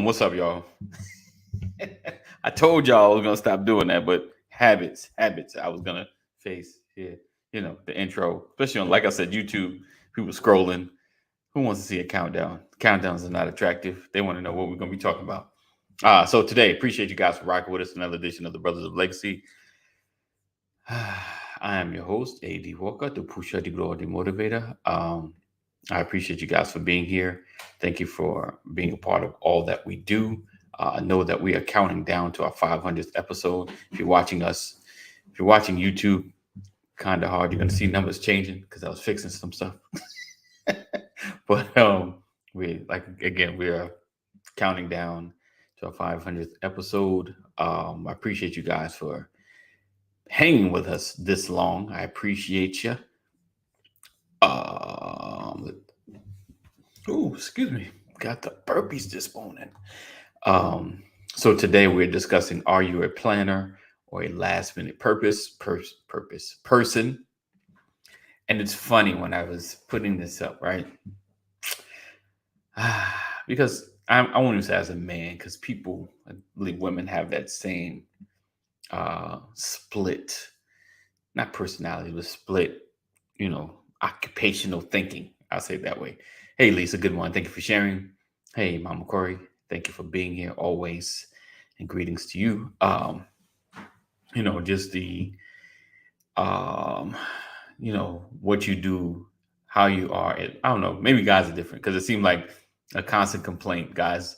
What's up, y'all? I told y'all I was gonna stop doing that, but habits. I was gonna face here. The intro, especially on, like I said, YouTube. People scrolling. Who wants to see a countdown? Countdowns are not attractive. They want to know what we're gonna be talking about. So today, appreciate you guys for rocking with us. Another edition of the Brothers of Legacy. I am your host, A.D. Walker, the Pusher, the Grower, the Motivator. I appreciate you guys for being here. Thank you for being a part of all that we do. I know that we are counting down to our 500th episode. If you're watching YouTube, kind of hard. You're going to see numbers changing because I was fixing some stuff. But we are counting down to our 500th episode. I appreciate you guys for hanging with us this long. I appreciate you. Excuse me. Got the burpees this morning. So today we're discussing: are you a planner or a last minute person? And it's funny when I was putting this up, right? Because I won't even say as a man, because people, I believe women have that same split, not personality, but split, occupational thinking. I'll say it that way. Hey, Lisa, good morning. Thank you for sharing. Hey, Mama Corey, thank you for being here always. And greetings to you. Just the, what you do, how you are. I don't know. Maybe guys are different because it seemed like a constant complaint. Guys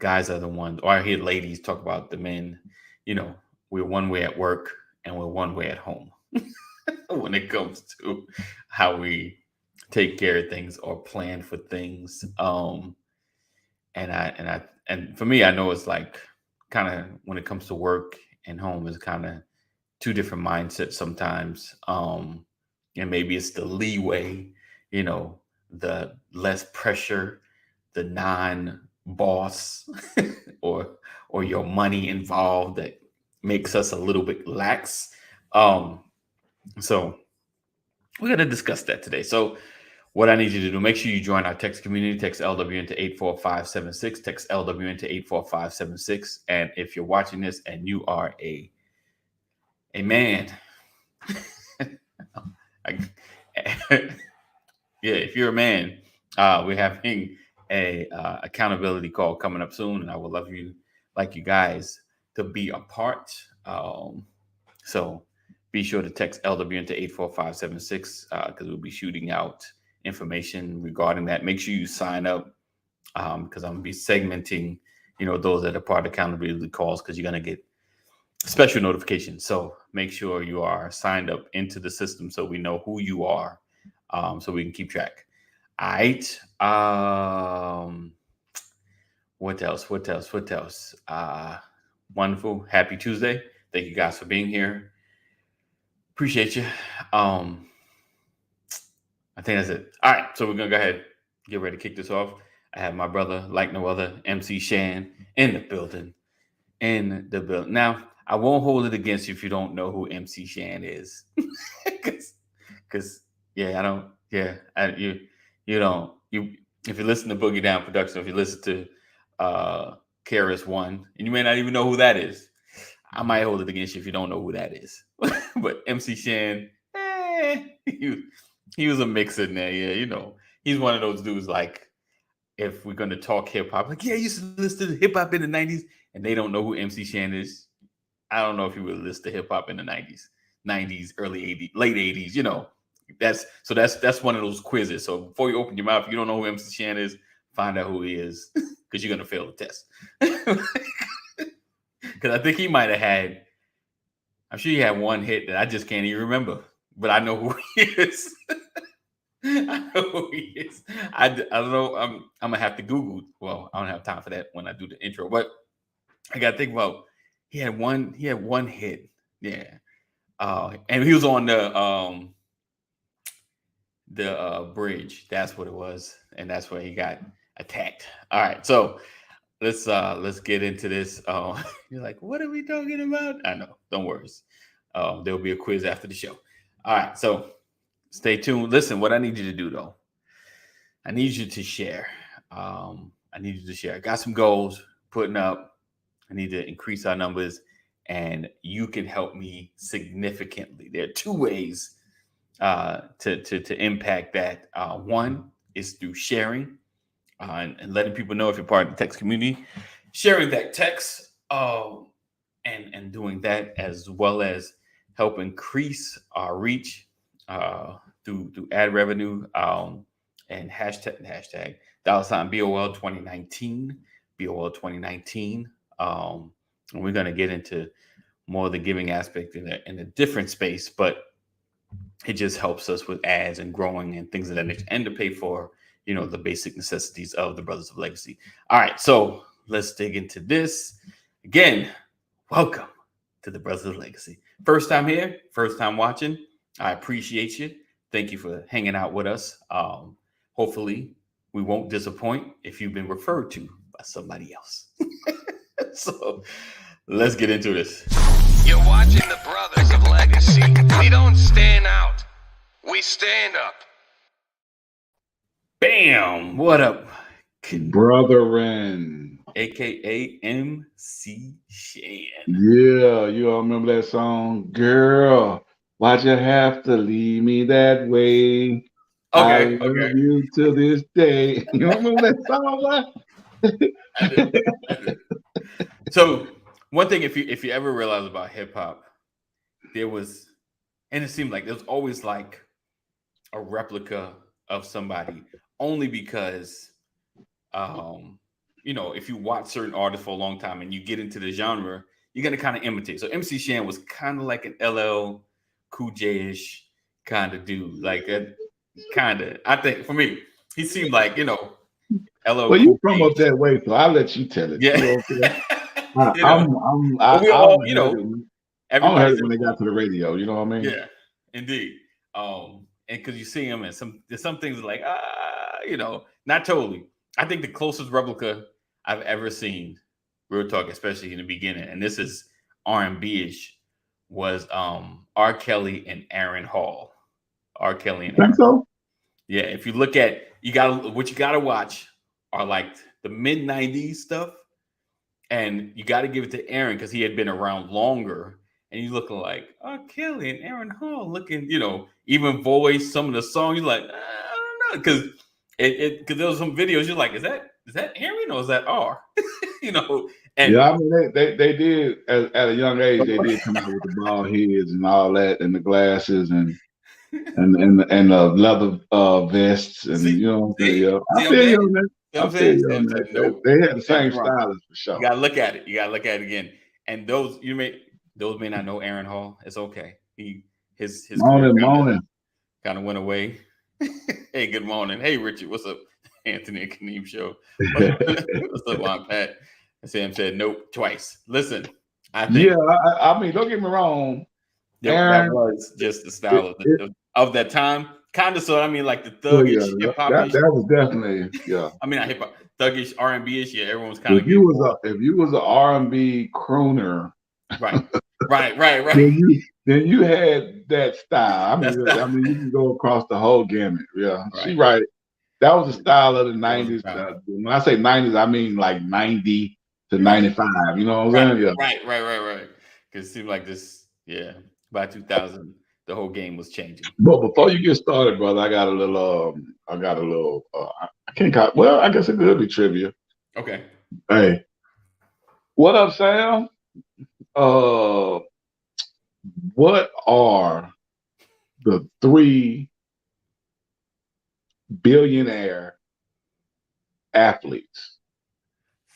are the ones, or I hear ladies talk about the men, we're one way at work and we're one way at home when it comes to how we take care of things or plan for things. And for me, I know it's like kind of when it comes to work and home is kind of two different mindsets sometimes. And maybe it's the leeway, the less pressure, the non-boss or your money involved that makes us a little bit lax. So we're going to discuss that today. So what I need you to do, make sure you join our text community. Text LWN to 84576. Text LWN to 84576. And if you're watching this and you are a man, if you're a man, we're having a accountability call coming up soon, and I would love you guys to be a part. So be sure to text LWN to 84576 because we'll be shooting out information regarding that. Make sure you sign up because I'm gonna be segmenting, those that are part of accountability calls, because you're gonna get special notifications. So make sure you are signed up into the system so we know who you are, so we can keep track. All right. What else? Wonderful. Happy Tuesday. Thank you guys for being here. Appreciate you. I think that's it. All right. So we're going to go ahead, get ready to kick this off. I have my brother, like no other, MC Shan, in the building. Now, I won't hold it against you if you don't know who MC Shan is. Because, I don't. Yeah, you don't. If you listen to Boogie Down Production, if you listen to KRS One, and you may not even know who that is, I might hold it against you if you don't know who that is. But MC Shan, he was a mix in there. Yeah, he's one of those dudes, like, if we're going to talk hip hop, like, I used to listen to hip hop in the 90s, and they don't know who MC Shan is. I don't know if you would listen to hip hop in the 90s, early 80s, late 80s, that's one of those quizzes. So before you open your mouth, if you don't know who MC Shan is, find out who he is, because you're going to fail the test. Because I think he might have had, I'm sure he had one hit that I just can't even remember, but I know who he is. I know who he is. I don't know. I'm gonna have to Google. Well, I don't have time for that when I do the intro, but I gotta think about. He had one hit. Yeah. And he was on the bridge. That's what it was, and that's where he got attacked. All right, so let's get into this. You're like, what are we talking about? I know. Don't worry. There'll be a quiz after the show. All right, so stay tuned. Listen, what I need you to do, though, I need you to share. I got some goals. putting up. I need to increase our numbers, and you can help me significantly. There are two ways to impact that. One is through sharing and letting people know if you're part of the text community, sharing that text, and doing that, as well as help increase our reach through ad revenue, and hashtag $ BOL 2019, BOL 2019. And we're going to get into more of the giving aspect in a different space, but it just helps us with ads and growing and things of that nature, and to pay for, the basic necessities of the Brothers of Legacy. All right, so let's dig into this. Again, welcome to the Brothers of Legacy. First time here, first time watching. I appreciate you. Thank you for hanging out with us. Hopefully, we won't disappoint if you've been referred to by somebody else. So let's get into this. You're watching the Brothers of Legacy. We don't stand out. We stand up. Bam! What up, Brethren? AKA MC Shan. Yeah, you all remember that song? Girl, why'd you have to leave me that way? I love you to this day. You remember that song? I do. So one thing, if you ever realize about hip hop, there was, and it seemed like there was always like a replica of somebody, only because, if you watch certain artists for a long time and you get into the genre, you're gonna kind of imitate. So MC Shan was kind of like an LL Cool J-ish kind of dude, like a kind of. I think for me, he seemed like LL. Well, you from up that way, so I'll let you tell it. Yeah. I don't heard it when they got to the radio. You know what I mean? Yeah, indeed. And because you see him, and there's some things like not totally. I think the closest replica I've ever seen, real talk, especially in the beginning, and this is R&B-ish, was R. Kelly and Aaron Hall. R. Kelly and Aaron. So? Yeah, if you look at you gotta watch are like the mid 90s stuff. And you got to give it to Aaron because he had been around longer. And you looking like, oh, Kelly and Aaron Hall looking, even voice, some of the songs, you're like, I don't know. Because there was some videos, you're like, is that Aaron or is that R? And yeah, I mean, they did, at a young age, they did come out with the bald heads and all that, and the glasses and the leather vests. And, I feel you on that. They had the same stylist for sure. You gotta look at it. You gotta look at it again. And those may not know Aaron Hall. It's okay. His morning kind of went away. Hey, good morning. Hey, Richard. What's up? Anthony and Kaneem show. What's up, Aunt Pat? Sam said nope twice. Listen, I think. Yeah, I mean, don't get me wrong. That was just the style of that time. Kind of, so I mean, like the thuggish hip hop. That was definitely, yeah. I mean, not hip hop, thuggish R&B-ish. Yeah, everyone's kind of. If you was an R&B crooner, right. Then you had that style. I mean, you can go across the whole gamut. Yeah, right. She right. That was the style of the 90s. When I say 90s, I mean like 90 to 95. You know what I'm saying? Yeah. Right. Because it seemed like this, by 2000. The whole game was changing. But before you get started, brother, I got a little. I can't call. Well, I guess it could be trivia. Okay. Hey, what up, Sam? What are the 3 billionaire athletes?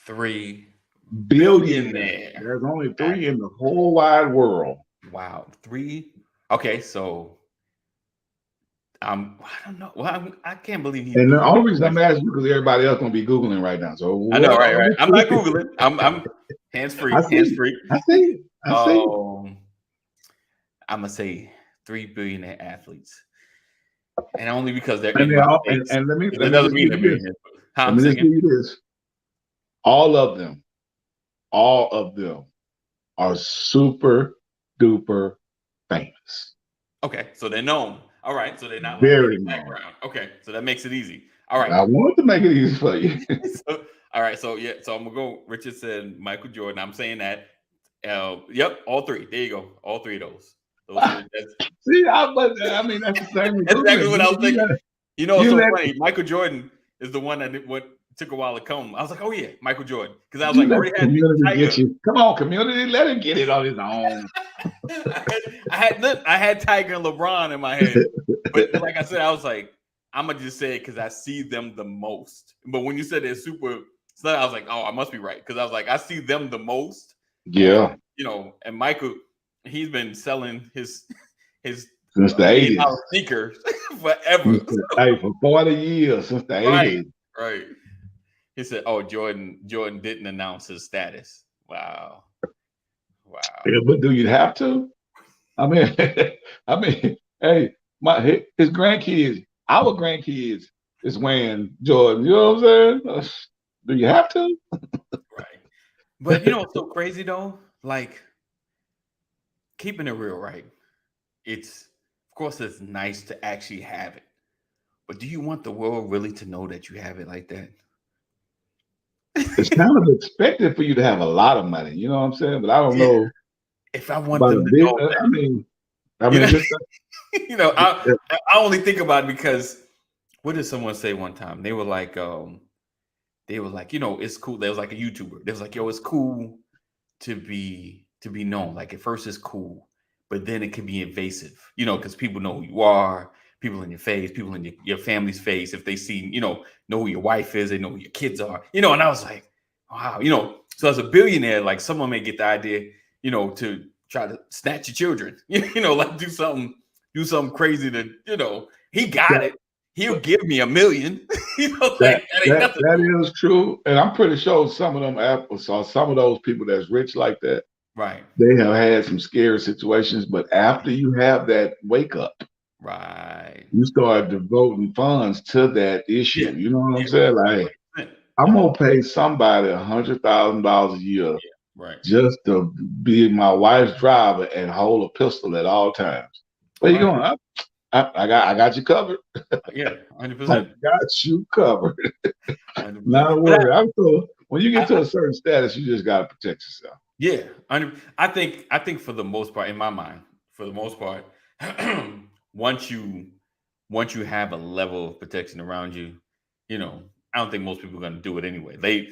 3 billionaire. There's only 3 in the whole wide world. Wow, 3. Okay, so I don't know. Well, I can't believe he. And the only reason I'm asking you because everybody else gonna be Googling right now. So I know, right. I'm not Googling. I'm hands free. I see. I'm gonna say 3 billionaire athletes, and only because they're. And let me just give you this. All of them are super duper famous. Okay, so they're known. All right, so they're not very background. Okay, so that makes it easy. All right, I wanted to make it easy for you. All right, so yeah, so I'm gonna go. Richard said Michael Jordan. I'm saying that. Yep, all three. There you go. All three of those. Those are that's See, I mean, that's the same with That's exactly Jordan. what I was thinking. You know, it's You so let funny. Michael Jordan is the one that what took a while to come. I was like, oh yeah, Michael Jordan, because I was you like, let already the had community Tiger. get you. Come on, community, let him get it on his own. I had Tiger and LeBron in my head, but like I said, I was like, I'm gonna just say it because I see them the most. But when you said they're super, I was like, oh, I must be right because I was like, I see them the most. Yeah, And, you know, and Michael, he's been selling his since the $1 million '80s. sneakers forever. Hey, for 40 years since the '80s. Right. He said, "Oh, Jordan didn't announce his status." Wow. Yeah, but do you have to? I mean, hey, his grandkids, our grandkids, is wearing Jordan. You know what I'm saying? Do you have to? Right. But you know what's so crazy though? Like keeping it real, right? It's of course it's nice to actually have it, but do you want the world really to know that you have it like that? It's kind of expected for you to have a lot of money. You know what I'm saying? But I don't Yeah. know If I want about a them to big. know that, I mean, you know, just you know, I only think about it because what did someone say one time? They were like, you know, it's cool. There was like a YouTuber. They was like, yo, it's cool to be known. Like at first it's cool, but then it can be invasive, you know, because people know who you are, people in your face, people in your family's face. If they see, you know who your wife is, they know who your kids are, you know. And I was like, wow, you know, so as a billionaire, like someone may get the idea, you know, to try to snatch your children, you know, like do something crazy to, you know, he got it. He'll give me $1 million. You know, like that ain't nothing. That is true. And I'm pretty sure some of them apples or some of those people that's rich like that, Right. they have had some scary situations. But after you have that wake up, right, you start devoting funds to that issue. Yeah. You know what I'm saying? Like, I'm gonna pay somebody $100,000 a year right, just to be my wife's driver and hold a pistol at all times. Where you going? I got you covered. Yeah, I 100%. got you covered. 100%. Not a worry. I'm so when you get to a certain status, you just gotta protect yourself. Yeah, I think for the most part, in my mind, for the most part, once you have a level of protection around you, you know, I don't think most people are going to do it anyway.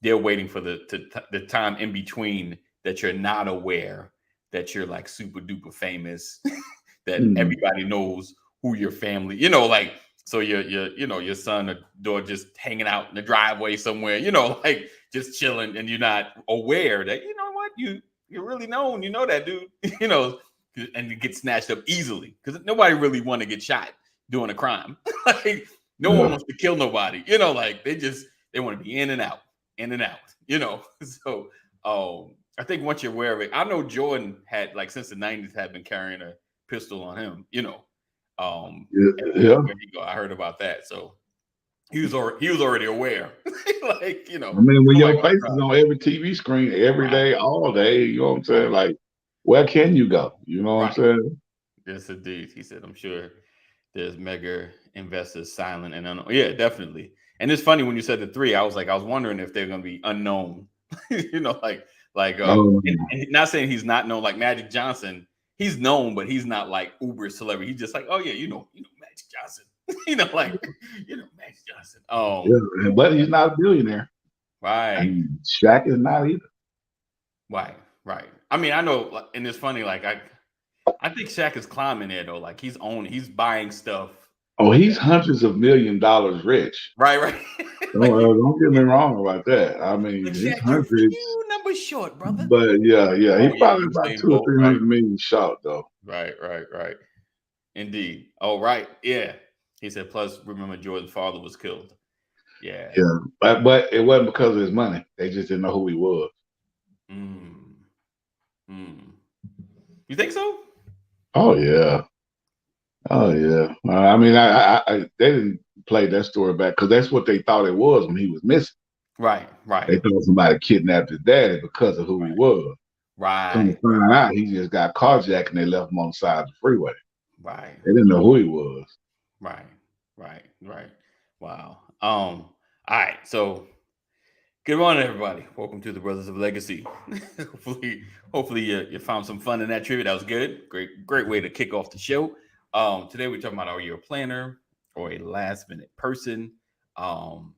They're waiting for the time in between that you're not aware that you're like super duper famous, that everybody knows who your family, you know, like so your son or daughter just hanging out in the driveway somewhere, you know, like just chilling, and you're not aware that you know what you're really known, you know that dude, you know, and you get snatched up easily because nobody really want to get shot doing a crime. Like no one wants to kill nobody, you know, like they want to be in and out, you know. So I think once you're aware of it, I know Jordan had like since the 90s had been carrying a pistol on him, you know. Where he go, I heard about that. So he was already aware. Like, you know. I mean, when your face is on every TV screen every day, all day, you know what I'm saying? Like, where can you go? You know what I'm saying? Yes, indeed. He said, I'm sure there's mega investors silent and unknown. Yeah, definitely. And it's funny when you said the three, I was wondering if they're gonna be unknown. You know, and not saying he's not known, like Magic Johnson, he's known, but he's not like uber celebrity. He's just like, oh yeah, you know Magic Johnson. You know, like Magic Johnson. Yeah, but he's not a billionaire. Right. And Shaq is not either. Right. I mean, I know, and it's funny, like I think Shaq is climbing there though. Like he's buying stuff. Oh, he's hundreds of $1 million rich. Right. Don't get me wrong about that. I mean, he's hundreds. Few numbers short, brother. But yeah, he's probably about 200 or 300 million short though. Right. Indeed. Oh, right. Yeah. He said. Plus, remember Jordan's father was killed. Yeah. But it wasn't because of his money. They just didn't know who he was. You think so? Oh yeah. I mean, they didn't play that story back because that's what they thought it was when he was missing. Right. They thought somebody kidnapped his daddy because of who he was. Right. Come to find out, he just got carjacked and they left him on the side of the freeway. Right. They didn't know who he was. Right. Wow. All right. So Good morning, everybody. Welcome to the Brothers of Legacy. hopefully you found some fun in that trivia. That was good. Great way to kick off the show. Today we're talking about, are you a planner or a last minute person? And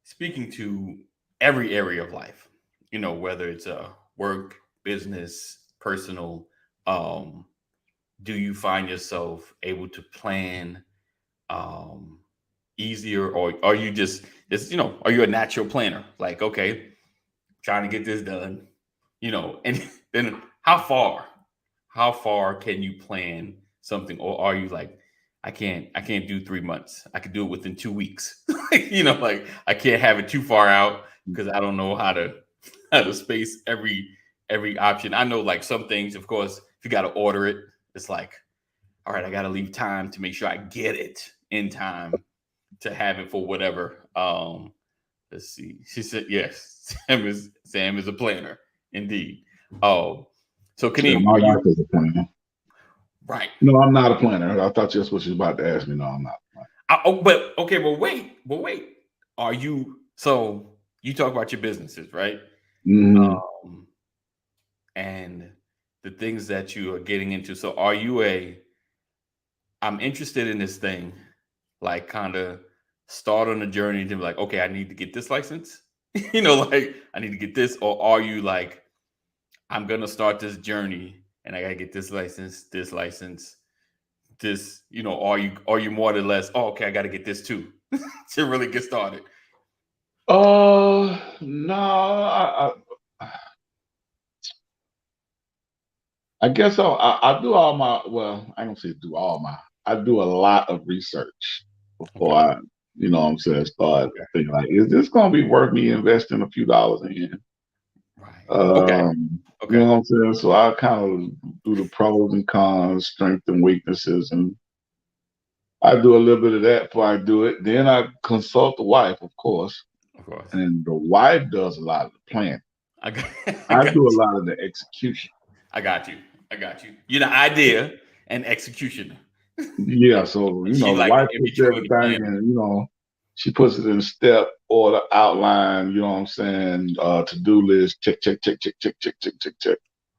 speaking to every area of life, whether it's work, business, personal. Do you find yourself able to plan easier, or are you just are you a natural planner? Like, okay, trying to get this done, and then how far can you plan something? Or are you like, I can't do 3 months. I could do it within 2 weeks. Like I can't have it too far out because I don't know how to space every option. I know like some things, of course, if you got to order it, it's like, all right, I got to leave time to make sure I get it in time to have it for whatever. Let's see. She said, yes, Sam is a planner. Indeed. Oh, so Kaneem, my wife is a planner. Right. No, I'm not a planner. I thought that's what she was about to ask me. No, I'm not. But okay, but wait. Are you, so you talk about your businesses, right? Mm-hmm. And the things that you are getting into. So are you I'm interested in this thing, like kind of start on a journey to be like, okay, I need to get this license, like I need to get this, or are you like, I'm going to start this journey and I got to get this license, this, are you more or less, oh, okay, I got to get this too to really get started? No, I guess so. I do all my, well, I don't say do all my, I do a lot of research before I, start thinking like, is this going to be worth me investing a few dollars in? Right. Okay. You know what I'm saying? So I kind of do the pros and cons, strengths and weaknesses, and I do a little bit of that before I do it. Then I consult the wife, of course. And the wife does a lot of the planning. I do a lot of the execution. I got you. You're the idea and execution. Yeah, so the wife puts everything, and she puts it in step order, outline. You know what I'm saying? To-do list, check.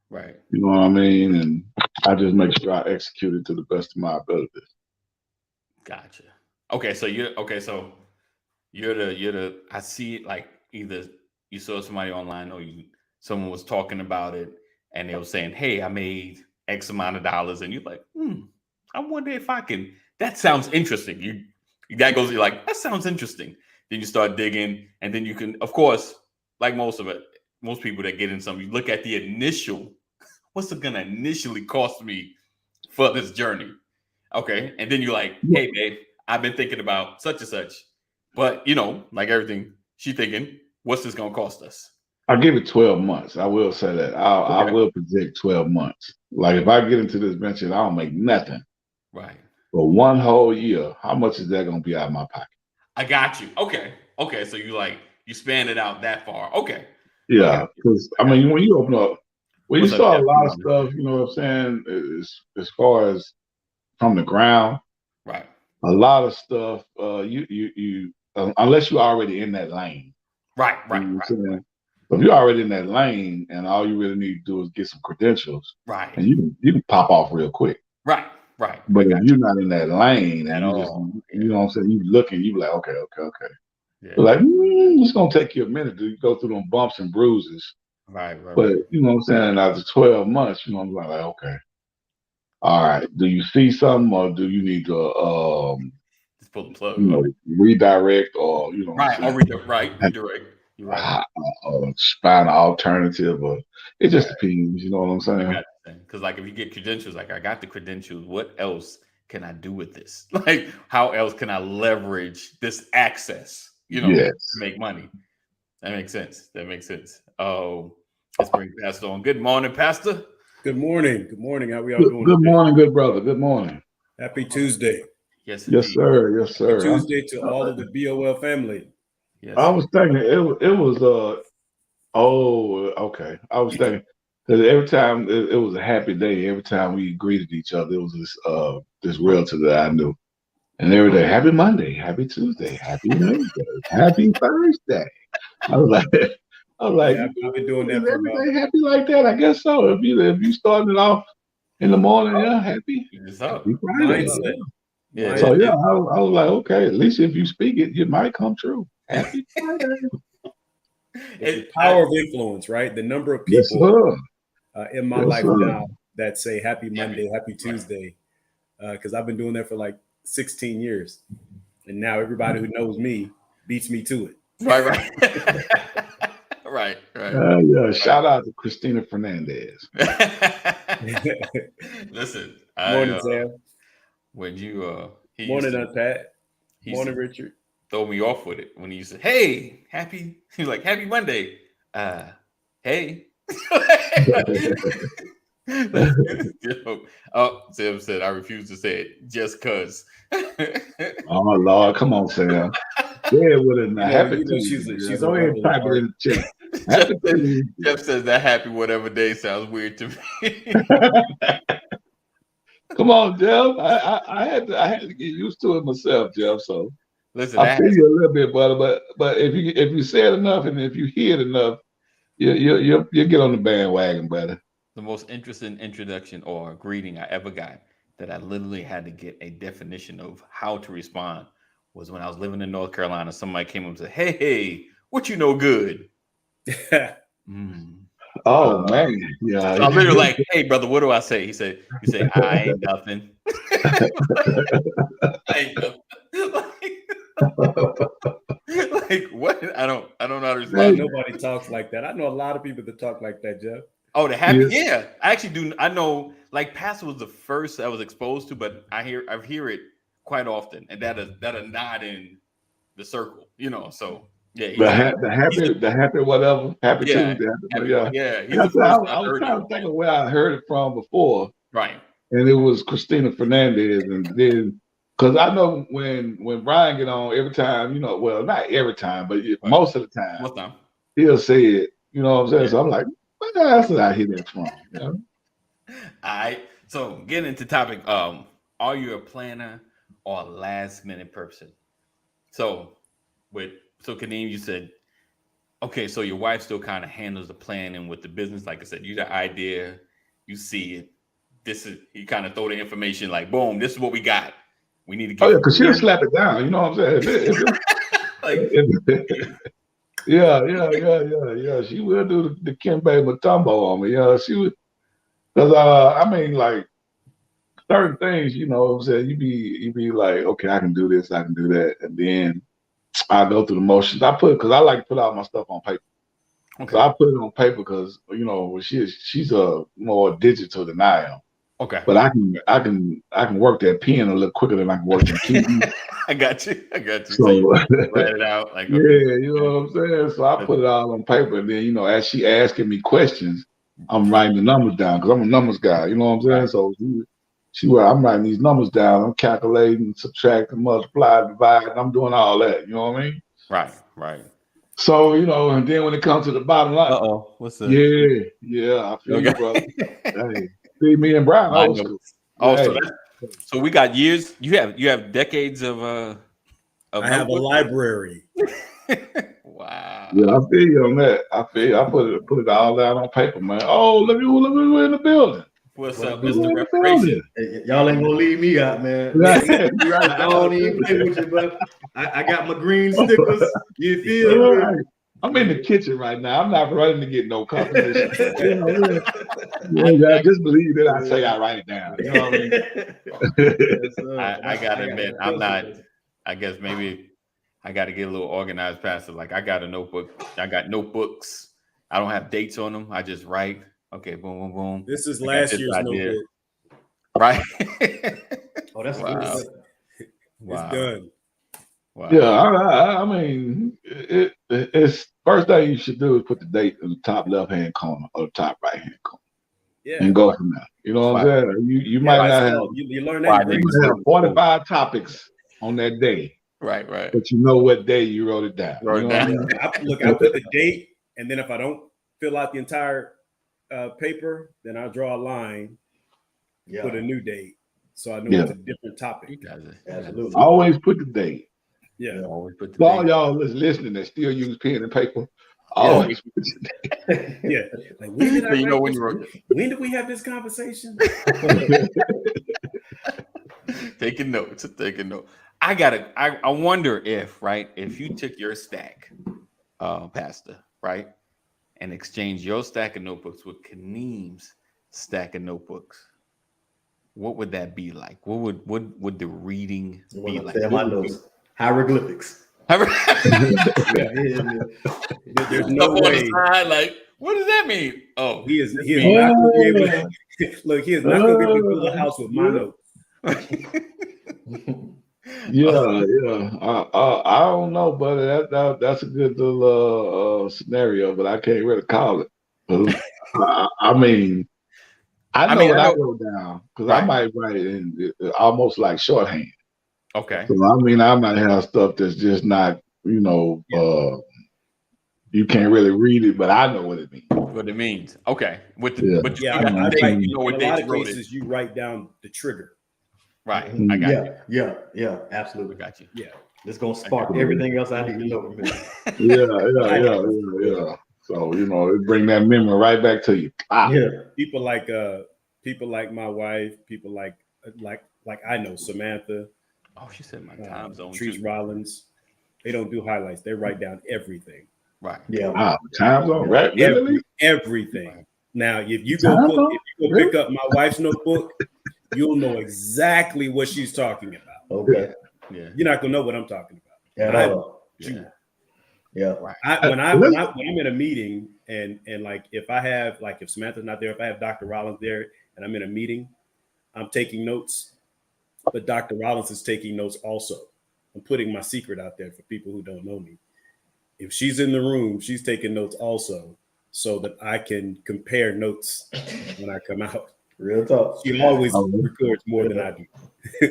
Right. You know what I mean? And I just make sure I execute it to the best of my ability. Gotcha. Okay, so you're the. I see it like either you saw somebody online or someone was talking about it. And they were saying, hey, I made X amount of dollars. And you're like, I wonder if I can. That sounds interesting. You're like, that sounds interesting. Then you start digging. And then you can, of course, like most people that get in something, you look at the initial, what's it going to initially cost me for this journey? Okay. And then you're like, hey, babe, I've been thinking about such and such. But, like everything, she's thinking, what's this going to cost us? I give it 12 months. I will say that. I will predict 12 months. Like if I get into this venture and I don't make nothing. Right. For 1 whole year, how much is that going to be out of my pocket? I got you. Okay. So you span it out that far. Okay. Yeah. Because when you open up, you saw a lot of stuff, you know what I'm saying? As far as from the ground. Right. A lot of stuff, you unless you're already in that lane. Right. If you're already in that lane and all you really need to do is get some credentials, right, and you can pop off real quick. Right. But if you're not in that lane and you know what I'm saying, you looking, you like, okay. Yeah. Like, it's gonna take you a minute to go through them bumps and bruises. Right. But you know what I'm saying, after 12 months, I'm like, okay. All right. Do you see something, or do you need to just pull the plug? Redirect, or right, or redirect. You're right. Find an alternative, or it just depends. You know what I'm saying? Because like if you get credentials, like I got the credentials, what else can I do with this? Like how else can I leverage this access? To make money. That makes sense. Oh, let's bring Pastor on. Good morning, Pastor. Good morning. How we all doing? Good morning, good brother. Good morning. Happy Tuesday. Yes, sir. Happy Tuesday to all of the BOL family. Yes. I was thinking it was okay. I was thinking that every time it was a happy day. Every time we greeted each other, it was this realtor that I knew. And every day, happy Monday, happy Tuesday, happy Wednesday, happy Thursday. I was like, Yeah, I've been doing that is for every about. day happy like that? I guess so. If you starting it off in the morning, yeah, happy It's up. Friday. Mindset. Yeah. So yeah, I was like, okay, at least if you speak it, it might come true. Happy Friday. It's the power of influence, right? The number of Yes, people sir. in my Yes, life sir. now that say happy Monday, happy Tuesday, because I've been doing that for like 16 years. And now everybody who knows me beats me to it. Right. Right. Yeah. Shout out to Christina Fernandez. Listen, Morning, Sam. when you he Morning, used to, Pat. he used Morning, to Richard. throw me off with it when he said, "Hey, happy," he was like, "Happy Monday." Hey. Oh, Sam said I refuse to say it just cause. Oh Lord, come on, Sam. Yeah, with it now. Happy she's Go a ahead and rebel type at it in the chat. Happy Tuesday. Jeff says that happy whatever day sounds weird to me. Come on, Jeff. I had to get used to it myself, Jeff. So Listen, I feel you a little bit, brother. But if you say it enough and if you hear it enough, you get on the bandwagon, brother. the most interesting introduction or greeting I ever got that I literally had to get a definition of how to respond was when I was living in North Carolina. Somebody came up and said, "Hey, what you know good?" Oh man, yeah. So I'm literally like, "Hey, brother, what do I say?" He said, "I ain't nothing." I ain't nothing. Like what? I don't know how to respond. Nobody talks like that. I know a lot of people that talk like that, Jeff. Oh, the happy, Yes. yeah. I actually do. I know, like Pastor was the first I was exposed to, but I hear it quite often, and that a nod in the circle, So yeah, The happy whatever, happy yeah, Tuesday. yeah. He's That's the I first was, I I was heard trying it. to think of where I heard it from before, Right. and it was Christina Fernandez, and then because I know when Brian get on every time, well, not every time, but most of the time, What's time? he'll say it. You know what I'm saying? Yeah. So I'm like, where else did I hear that from? All right. So getting into topic, are you a planner or a last minute person? So Kadeem, you said, okay, so your wife still kind of handles the planning with the business. Like I said, you the idea, you see it. You kind of throw the information like, boom, this is what we got. We need to get. Oh yeah, because she'll slap it down. You know what I'm saying? Yeah. She will do the Kimbe Mutombo on me. Yeah, she would. Because I mean, like certain things, you know what I'm saying? You be like, okay, I can do this, I can do that, and then I go through the motions. Because I like to put out my stuff on paper. Okay. So I put it on paper because she's more digital than I am. Okay. But I can work that pen a little quicker than I can work the key. I got you. So write it out. Like, okay. Yeah, you know what I'm saying? So I put it all on paper, and then as she asking me questions, I'm writing the numbers down because I'm a numbers guy. You know what I'm saying? Right. So I'm writing these numbers down. I'm calculating, subtracting, multiplying, dividing. I'm doing all that. You know what I mean? Right. So and then when it comes to the bottom line, what's that? Yeah, I feel you, brother. Hey, see me and Brian old school. So we got years. You have decades of I have a library. Wow. Yeah, I feel you on that. I put it all down on paper, man. Oh, look who in the building. What's up, Mr. Reparation? Hey, y'all ain't gonna leave me out, man. I don't even play with you, but I got my green stickers. You feel me? Right. I'm in the kitchen right now. I'm not running to get no competition. I just believe that I say I write it down. You know what I mean? I gotta admit, I'm not. I guess maybe I got to get a little organized, Pastor. Like I got a notebook. I got notebooks. I don't have dates on them. I just write. Okay, boom, boom, boom. This is last year's notebook. Right. Oh, that's wow. Good. It's done. Wow. Yeah, I mean, it's first thing you should do is put the date in the top left-hand corner or the top right-hand corner. Yeah. And go from there. You know what I'm saying? You might not have. You learn that. You might have 45 topics on that day. Right. But you know what day you wrote it down. I put the date, and then if I don't fill out the entire paper, then I draw a line, put a new date. so I know Yeah. it's a different topic. You guys are- Absolutely. Always put the date. Yeah. Always put the For all date. y'all that's listening that still use pen and paper, always put the date. Yeah. Like, when did I So you know write when this? you wrote When did we have this conversation? taking notes. Taking notes. I wonder if, right, if you took your stack, Pastor, right, and exchanged your stack of notebooks with Kaneem's stack of notebooks, what would that be like? What would the reading be like? My notes. Hieroglyphics. There's no Up on way the side, like, what does that mean? Oh, he is not going to be able to look. He is not going to be able to build a house with my notes. I don't know, buddy. That's a good little scenario, but I can't really call it. I mean, I know what I wrote down because I might write it in almost like shorthand. okay. So I mean, I might have stuff that's just not, you can't really read it, but I know what it means. What it means. Okay. With the, but you Yeah, got I the date, write, you know in what a date lot you of wrote cases, it. you write down the trigger. Right. Mhm. I got you. Yeah, I absolutely. got you. Yeah. It's gonna spark everything else I need to know from it. Yeah. So it bring that memory right back to you. Yeah. People like my wife, people like I know Samantha, Oh, she said my time zone. Trees too. Rollins. They don't do highlights. They write down everything. Right. Yeah. Time zone, right? Really? Everything. Now, if you go pick up my wife's notebook, you'll know exactly what she's talking about. Okay. Yeah. You're not gonna know what I'm talking about. At all. Yeah. Yeah. When I'm in a meeting and like if Samantha's not there, if I have Dr. Rollins there and I'm in a meeting, I'm taking notes, but Dr. Rollins is taking notes also. I'm putting my secret out there for people who don't know me. If she's in the room, she's taking notes also, so that I can compare notes when I come out. Real talk. She always records more than I do.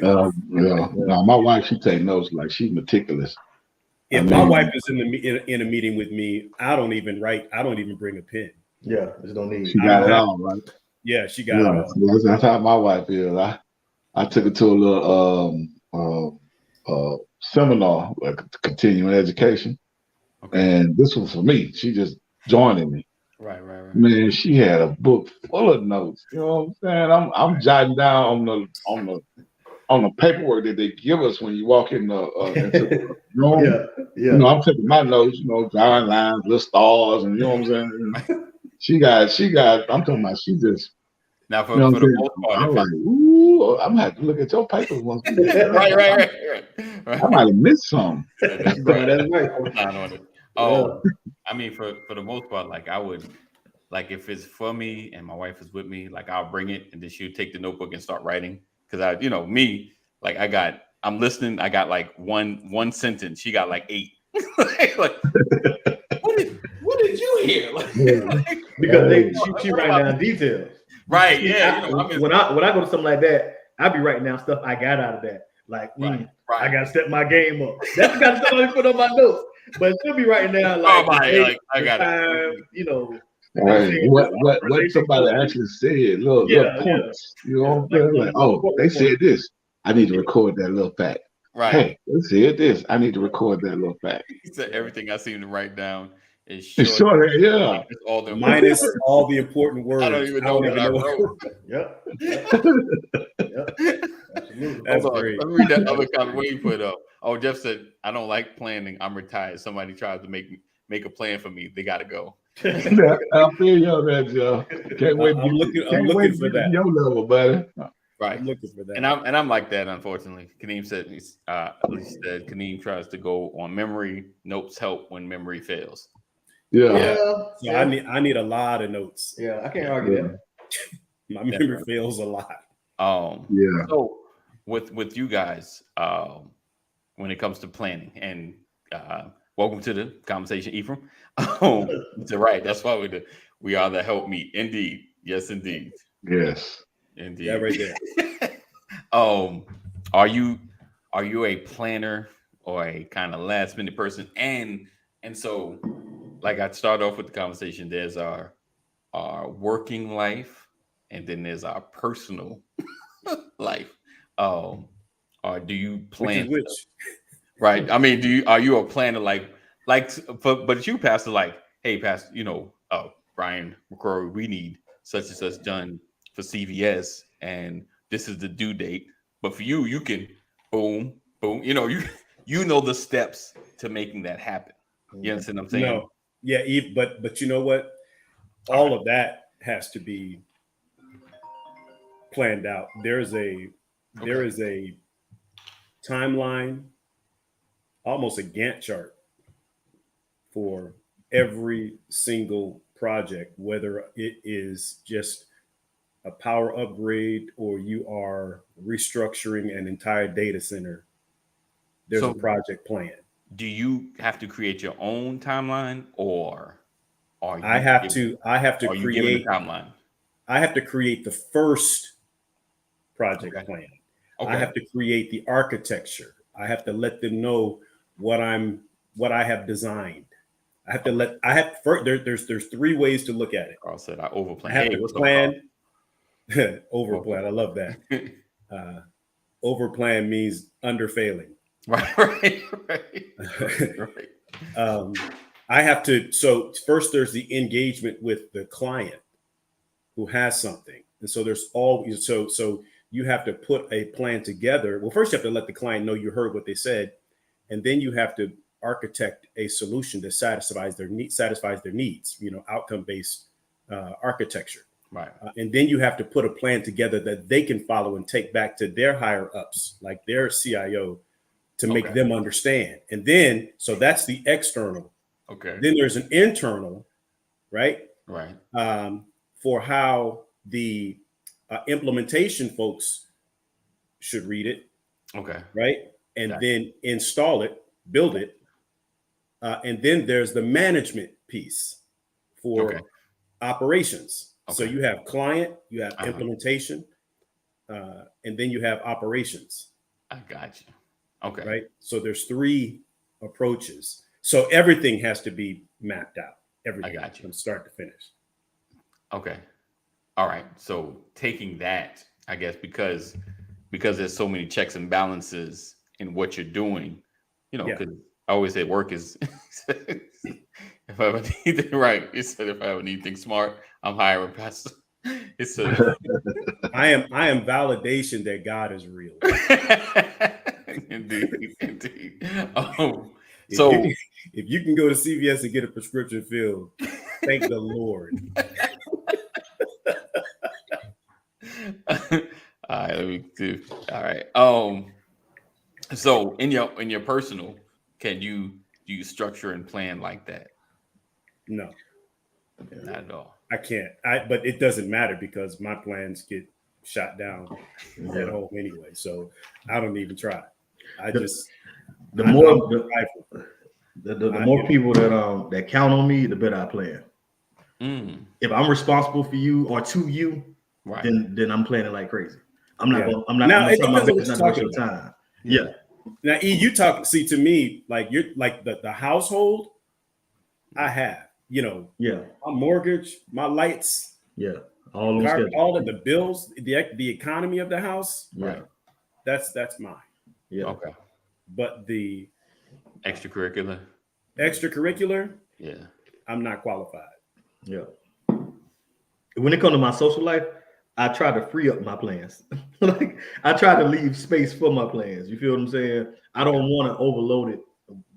No, my wife, she take notes like she's meticulous. If my wife is in a meeting with me, I don't even write. I don't even bring a pen. Yeah, there's no need. She got it all, right? Yeah, she got it all. That's how my wife is. I took her to a little seminar, like continuing education, and this was for me. She just joining me. Right. Man, she had a book full of notes. You know what I'm saying? I'm jotting down on the paperwork that they give us when you walk in into the room. Yeah. I'm taking my notes, drawing lines, little stars, and you know what I'm saying. She got. I'm talking about. She just. Now for the most part, I'm like, ooh, I'm gonna have to look at your papers once. right. I might have missed some. That's right. On it. Oh, I mean, for the most part, like I would, like if it's for me and my wife is with me, like I'll bring it and then she'll take the notebook and start writing. Because me, like I'm listening. I got like one sentence. She got like 8. like, what did you hear? Because she write down details. Right. Yeah. When I go to something like that, I be writing down stuff I got out of that. Like, I gotta step my game up. That's the kind of stuff I put on my notes. But she'll be writing down like, I got it. Right. What somebody actually said, little points. You know what I'm saying? Like, they said this. I need to record that little fact. Right. Hey, they said this. I need to record that little fact. He said everything I seem to write down is short. It's short, yeah. It's all the minus all the important words. I don't even know what I wrote. Yep. That's great. Let me read that other comment. What you put up? Oh, Jeff said, I don't like planning. I'm retired. Somebody tries to make a plan for me. They got to go. I feel you on that, Joe. Can't wait. I'm looking for that. Your level, buddy. Right. I'm looking for that. And I'm like that, unfortunately. Kaneem said, at least that Kaneem tries to go on memory. Notes help when memory fails. Yeah. So I need a lot of notes. Yeah, I can't argue that. My memory fails a lot. Yeah. So with you guys, when it comes to planning, and welcome to the conversation, Ephraim. Right, that's why we are the help meet. Indeed, yes, indeed, yes, indeed. Yeah, right there. Are you a planner or a kind of last minute person? And so, like I start off with the conversation. There's our working life, and then there's our personal life. Or do you plan? Which? Right. I mean, are you a planner but you, Pastor, like, hey, Pastor, Brian McCrory, we need such and such done for CVS, and this is the due date. But for you, you can boom, boom. You know the steps to making that happen. You understand what I'm saying? No. Yeah, but you know what? All of that has to be planned out. There is a timeline, almost a Gantt chart for every single project, whether it is just a power upgrade or you are restructuring an entire data center. There's a project plan. Do you have to create your own timeline, or I have to create a timeline? I have to create the first project plan. Okay. I have to create the architecture. I have to let them know what I have designed. There's three ways to look at it. Carl said I overplan. I have to plan. Overplan. I love that. Overplan means underfailing. Right. I have to. So first, there's the engagement with the client who has something, and so there's always so you have to put a plan together. Well, first you have to let the client know you heard what they said, and then you have to architect a solution that satisfies their needs. Outcome-based architecture. Right. And then you have to put a plan together that they can follow and take back to their higher ups, like their CIO, to make them understand. And then, so that's the external. Okay. Then there's an internal, right? Right. For how the implementation folks should read it. Okay. Right. And then install it, build it. And then there's the management piece for operations. Okay. So you have client, you have implementation, and then you have operations. I got you. Okay. Right. So there's three approaches. So everything has to be mapped out. Everything. I got you. From start to finish. Okay. All right. So taking that, I guess, because there's so many checks and balances in what you're doing, because I always say work is if I ever need anything right, it said if I ever need anything smart, I'm hiring Pastor. It's I am validation that God is real. Indeed. So if you can go to CVS and get a prescription filled, thank the Lord. All right, let me do. All right. So in your personal, do you structure and plan like that? No, not at all. I can't. But it doesn't matter because my plans get shot down at home anyway. So I don't even try. The more people that count on me, the better I plan. If I'm responsible for you or to you, then I'm planning like crazy. I'm not talking time. Yeah. Now, E, you talk. See, to me, like you're like the household. I have, my mortgage, my lights, all of the bills, the economy of the house. Right. That's mine. Yeah. Okay. But the extracurricular, yeah, I'm not qualified. Yeah. When it comes to my social life, I try to free up my plans. Like I try to leave space for my plans. You feel what I'm saying? I don't want to overload it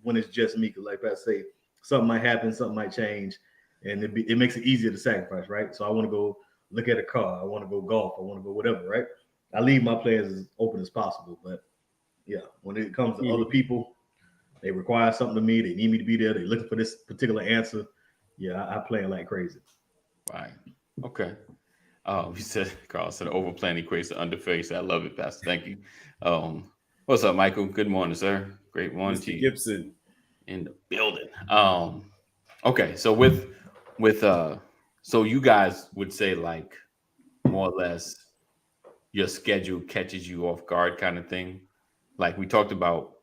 when it's just me. Because like I say, something might happen, something might change, and it makes it easier to sacrifice, right? So I want to go look at a car. I want to go golf. I want to go whatever, right? I leave my plans as open as possible. But yeah, when it comes to other people, they require something to me. They need me to be there. They're looking for this particular answer. Yeah, I plan like crazy. Right. Okay. Carl said over plan equates to underface. I love it, Pastor. Thank you. What's up, Michael? Good morning, sir. Great morning to you. Gibson in the building. Okay, so so you guys would say like more or less your schedule catches you off guard kind of thing. Like we talked about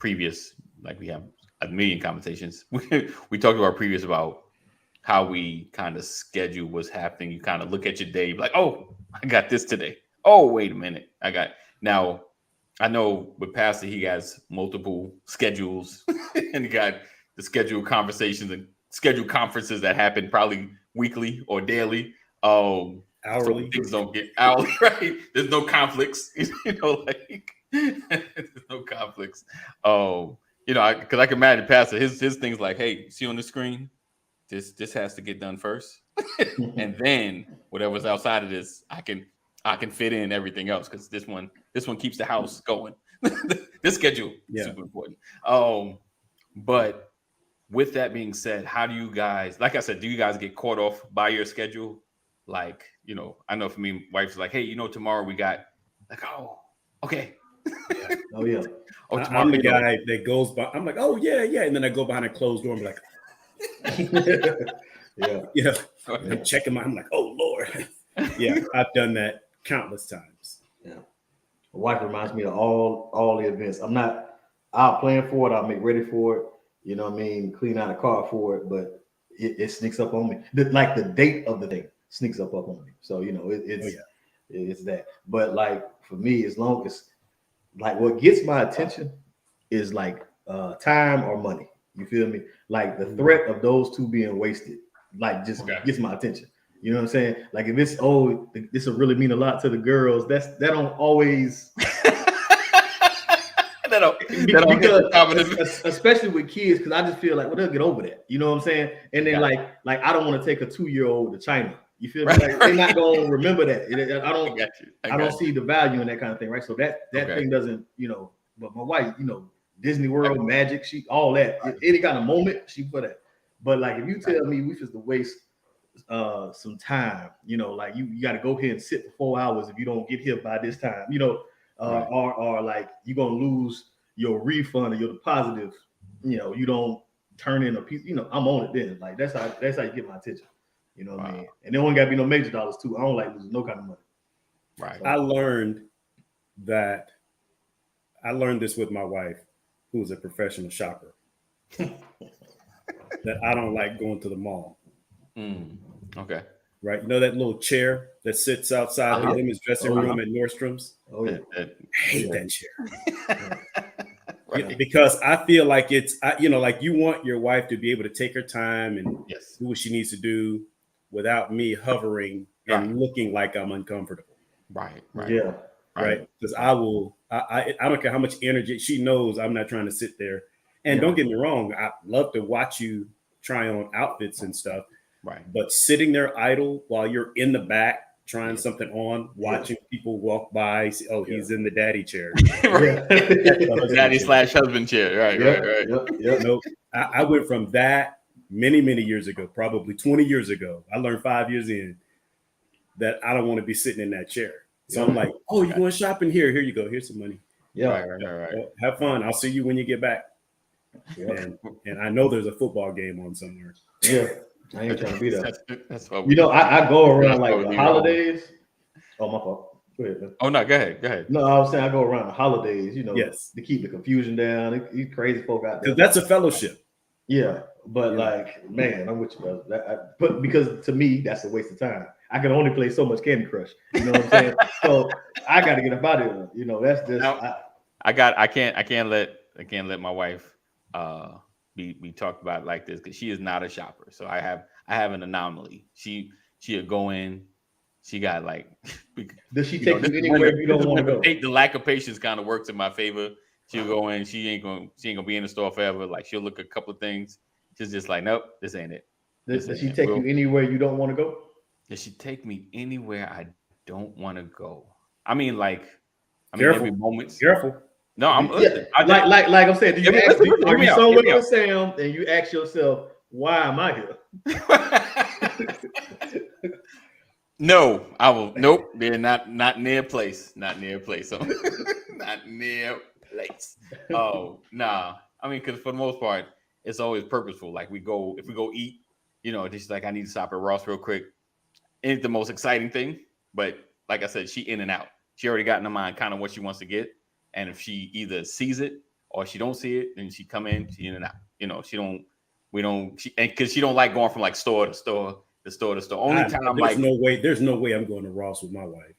previous, like we have a million conversations. We talked about previous about how we kind of schedule what's happening. You kind of look at your day, like, oh, I got this today. Oh, wait a minute. Now, I know with Pastor, he has multiple schedules and he got the scheduled conversations and scheduled conferences that happen probably weekly or daily. Hourly. So things don't get hourly, right? There's no conflicts, like there's no conflicts. Because I can imagine Pastor, his things like, hey, see on the screen, this has to get done first. And then whatever's outside of this, I can fit in everything else because this one keeps the house going. This schedule is super important. But with that being said, how do you guys, like I said, do you guys get caught off by your schedule? Like, I know for me, wife's like, hey, tomorrow we got like, oh, okay. Oh yeah. Oh, tomorrow, I'm the guy that goes by. I'm like, oh yeah. And then I go behind a closed door and be like, yeah. I'm checking I'm like, oh Lord. Yeah, I've done that countless times. Yeah. My wife reminds me of all the events. I'll plan for it, I'll make ready for it, clean out a car for it, but it sneaks up on me. Like the date of the thing sneaks up on me. So it's that. But like for me, as long as like what gets my attention is like time or money. You feel me? Like the threat of those two being wasted, like just gets my attention. You know what I'm saying? Like if it's this will really mean a lot to the girls. That don't always. Because especially with kids, because I just feel like they'll get over that. You know what I'm saying? And then like I don't want to take a 2-year-old to China. You feel me? Like, they're not gonna remember that. I don't see the value in that kind of thing, right? So that thing doesn't, But my wife, Disney World, magic, all that. Any kind of moment, she put that. But like if you tell me we just to waste some time, like you got to go here and sit for 4 hours if you don't get here by this time, or like you're gonna lose your refund or your deposit if you don't turn in a piece. I'm on it then. Like that's how you get my attention. You know what I mean? And there only gotta be no major dollars too. I don't like losing no kind of money. Right. I learned this with my wife, who is a professional shopper, that I don't like going to the mall. Okay. Right. That little chair that sits outside the women's dressing room at Nordstrom's. Oh yeah. I hate that chair. Right. Because I feel like it's, like you want your wife to be able to take her time and do what she needs to do without me hovering and looking like I'm uncomfortable. Right. Yeah. Right. Because I don't care how much energy. She knows I'm not trying to sit there. And don't get me wrong, I love to watch you try on outfits and stuff. Right. But sitting there idle while you're in the back trying something on, watching people walk by, see, he's in the daddy chair. Daddy/husband chair. Right. Yep. Nope. I went from that many, many years ago, probably 20 years ago. I learned 5 years in that I don't want to be sitting in that chair. So I'm like, oh, you're going shopping here. Here you go. Here's some money. Yeah. Right. Well, have fun. I'll see you when you get back. Yeah. And I know there's a football game on somewhere. Yeah. I ain't trying to be there. That's what I go around like the holidays. Oh, my fault. Go ahead, man. Oh, no, go ahead. No, I was saying I go around the holidays, yes, to keep the confusion down. These crazy folk out there. That's a fellowship. Yeah, but like, man, I'm with you, brother. But because to me, that's a waste of time. I can only play so much Candy Crush. You know what I'm saying? So I got to get up out of here. That's just. Now, I can't let my wife be talked about like this because she is not a shopper. So I have an anomaly. She'll go in. She got like. Does she take you anywhere you don't want to go? The lack of patience kind of works in my favor. She'll go in. She ain't gonna be in the store forever. Like she'll look at a couple of things. She's just like, nope, this ain't it. Does she take you anywhere you don't want to go? Does she take me anywhere I don't want to go? I mean, careful. Every moment. Careful. No, I'm like I'm saying. Do you are you somewhere with Sam and you ask yourself, why am I here? No, I will. Nope, they're not near place. Not near place. So, not near place. Oh, nah. I mean, because for the most part, it's always purposeful. Like if we go eat, just like I need to stop at Ross real quick. Ain't the most exciting thing, but like I said, she in and out. She already got in her mind kind of what she wants to get, and if she either sees it or she don't see it, then she come in, she in and out. Because she don't like going from like store to store. The store. Only time I'm like, there's no way I'm going to Ross with my wife.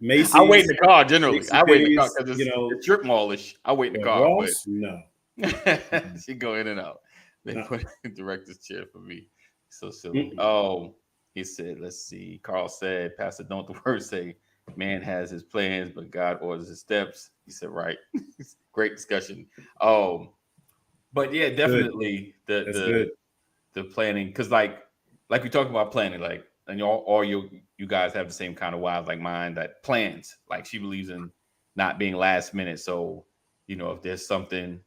Macy's. I wait in the car generally. Macy's, I wait in the car because you know, it's strip mallish. I wait in the car. Ross, no. But she go in and out. They No. put a director's chair for me. So silly. Mm-mm. Oh, he said, let's see. Carl said, Pastor, don't the word say man has his plans, but God orders his steps. He said, right. Great discussion. But yeah, definitely the planning, because like we talked about planning, like, and all you guys have the same kind of wives like mine that plans. Like she believes in not being last minute. So, you know, if there's something,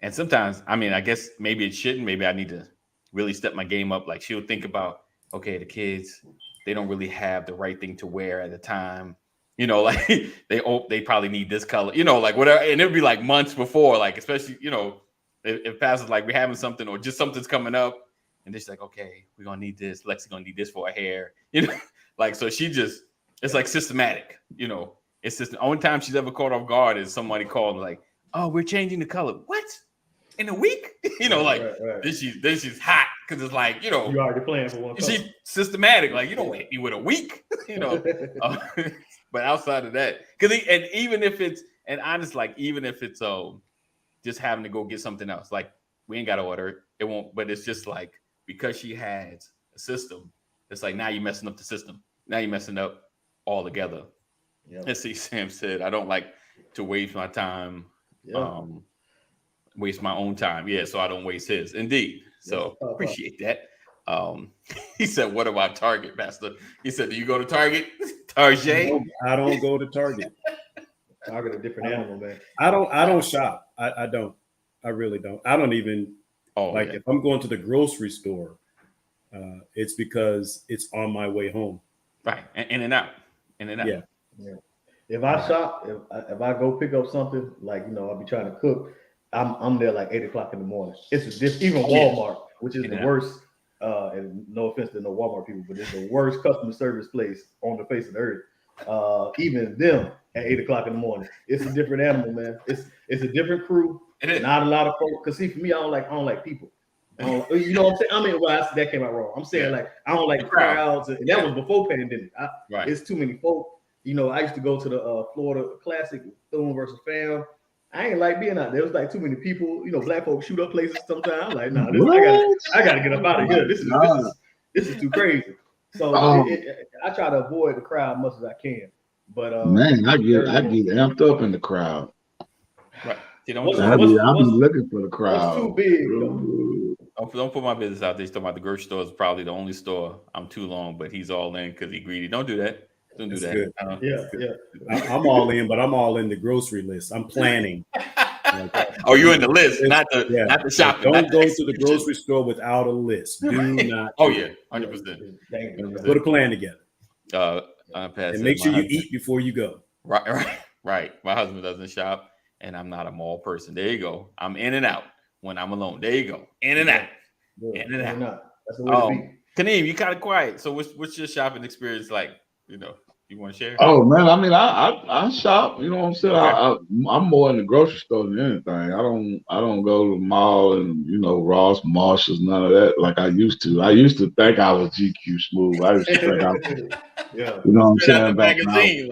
and sometimes, I mean, I guess maybe it shouldn't. Maybe I need to really step my game up. Like she'll think about, okay, the kids, they don't really have the right thing to wear at the time. You know, like they probably need this color, you know, like whatever. And it'll be like months before, like, especially, you know, if Pastor's like, we're having something or just something's coming up. And she's like, okay, we're going to need this. Lexi's going to need this for her hair. You know, like, so she just, it's like systematic, you know. It's just the only time she's ever caught off guard is somebody called like, oh, we're changing the color. What? In a week? You know, like, right. Then she's hot because it's like, you know. You already planned for one color. She's systematic. Like, you don't hit me with a week, you know. But outside of that, and even if it's, and honest, like, even if it's just having to go get something else, like, we ain't got to order it. It won't, but it's just like, because she has a system, it's like now you're messing up the system. Now you're messing up all together. Yep. Let's see, Sam said, I don't like to waste my time, waste my own time. Yeah, so I don't waste his. Indeed. So appreciate that. He said, what about Target, Pastor? He said, do you go to Target? Target? I don't go to Target. Target a different animal, man. I don't shop. I don't. I really don't. I don't even. If I'm going to the grocery store, it's because it's on my way home. Right. In and out. Yeah. If I shop, if I go pick up something, like, you know, I'll be trying to cook, I'm there like 8 o'clock in the morning. It's even Walmart, which is the worst, and no offense to no Walmart people, but it's the worst customer service place on the face of the earth. Even them at 8 o'clock in the morning. It's a different animal, man. It's a different crew. It is. Not a lot of folks. Cause see, for me, I don't like people. You know what I'm saying? I mean, that came out wrong. I'm saying like I don't like crowds, and that was before pandemic. It's too many folk. You know, I used to go to the Florida Classic, Thune versus Fam. I ain't like being out there. It was like too many people. You know, black folks shoot up places sometimes. I'm like, nah, I gotta get up out of here. This is too crazy. So I try to avoid the crowd as much as I can. But man, I get amped up in the crowd. Right. You know, I'll be looking for the crowd. What's too big? Don't put my business out there. He's talking about the grocery store is probably the only store I'm too long, but he's all in because he's greedy. Don't do that. Don't do that. Yeah. I'm all in, but I'm all in the grocery list. I'm planning. Oh, you're in the list, not the shopping. Don't go to the grocery store without a list. Do not. Oh yeah, 100%. Put a plan together. And make sure you eat before you go. Right. My husband doesn't shop, and I'm not a mall person. There you go. I'm in and out when I'm alone. There you go. In and out. In and out. That's the way to be. Kaneem, you kind of quiet. So what's your shopping experience like? You know, you want to share? Oh man, I mean, I shop. You know what I'm saying? I'm more in the grocery store than anything. I don't go to the mall and, you know, Ross, Marshalls, none of that like I used to. I used to think I was GQ smooth. I used to think I was, you know what I'm saying? Back when I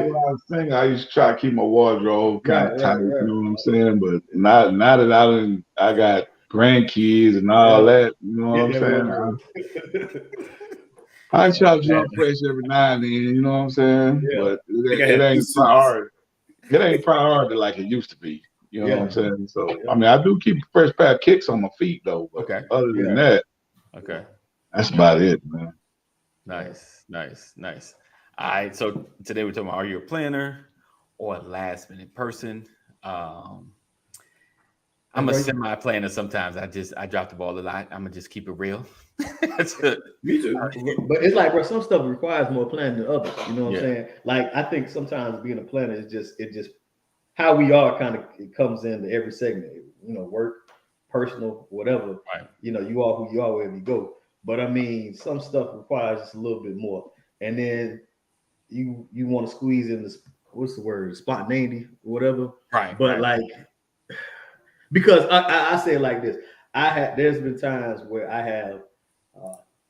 was saying, I used to try to keep my wardrobe kind of tight. You know what I'm saying? But now that I got grandkids and all that, you know what I'm saying? I shop Jump Fresh every now and then, you know what I'm saying? Yeah. But it ain't priority. It ain't priority like it used to be. You know what I'm saying? So I mean, I do keep a fresh pair of kicks on my feet though. But other than that, that's about it, man. Nice. All right. So today we're talking about, are you a planner or a last minute person? I'm a semi planner sometimes. I drop the ball a lot. I'm gonna just keep it real. Me too. But it's like, bro, some stuff requires more planning than others. You know what I'm saying? Like, I think sometimes being a planner is just how we are kind of, it comes into every segment. You know, work, personal, whatever. Right. You know, you are who you are wherever you go. But I mean, some stuff requires just a little bit more. And then you want to squeeze in this, what's the word, spontaneity, whatever. Right. But like, because I say it like this, there's been times where I have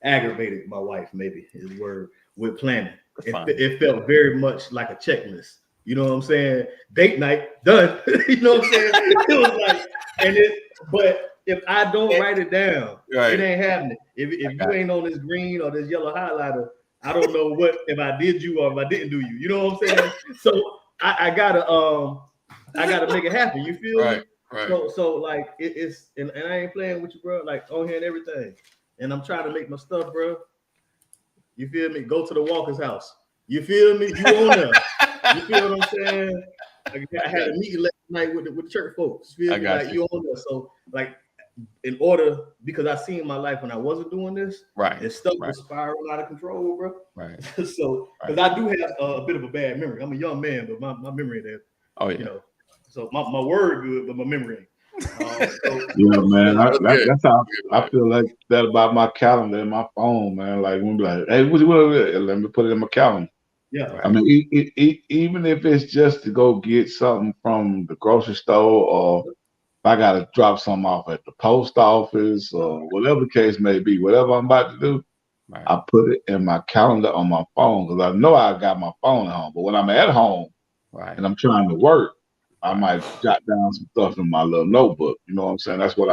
aggravated my wife, maybe is the word, with planning. Fine. it felt very much like a checklist. You know what I'm saying? Date night done. You know what I'm saying? It was like, but if I don't write it down, Right. it ain't happening. If you ain't on this green or this yellow highlighter, I don't know what if I did you or if I didn't do you. You know what I'm saying? So I gotta make it happen. You feel me? Right. So like it's and I ain't playing with you, bro. Like on here and everything. And I'm trying to make my stuff, bro. You feel me? Go to the Walker's house. You feel me? You on there. You feel what I'm saying? Like, I had a meeting last night with the church folks. Feel me? Like you on there. So like in order, because I seen my life when I wasn't doing this, Right. and stuff was spiraling out of control, bro. Right. So because I do have a bit of a bad memory. I'm a young man, but my memory there. Oh yeah. You know, so my word good, but my memory ain't. Yeah, man. That's how I feel like that about my calendar and my phone, man. Like when be like, hey, what let me put it in my calendar. Yeah. I mean, even if it's just to go get something from the grocery store, or if I gotta drop something off at the post office, or whatever the case may be, whatever I'm about to do, I put it in my calendar on my phone because I know I got my phone at home. But when I'm at home and I'm trying to work, I might jot down some stuff in my little notebook. You know what I'm saying? That's what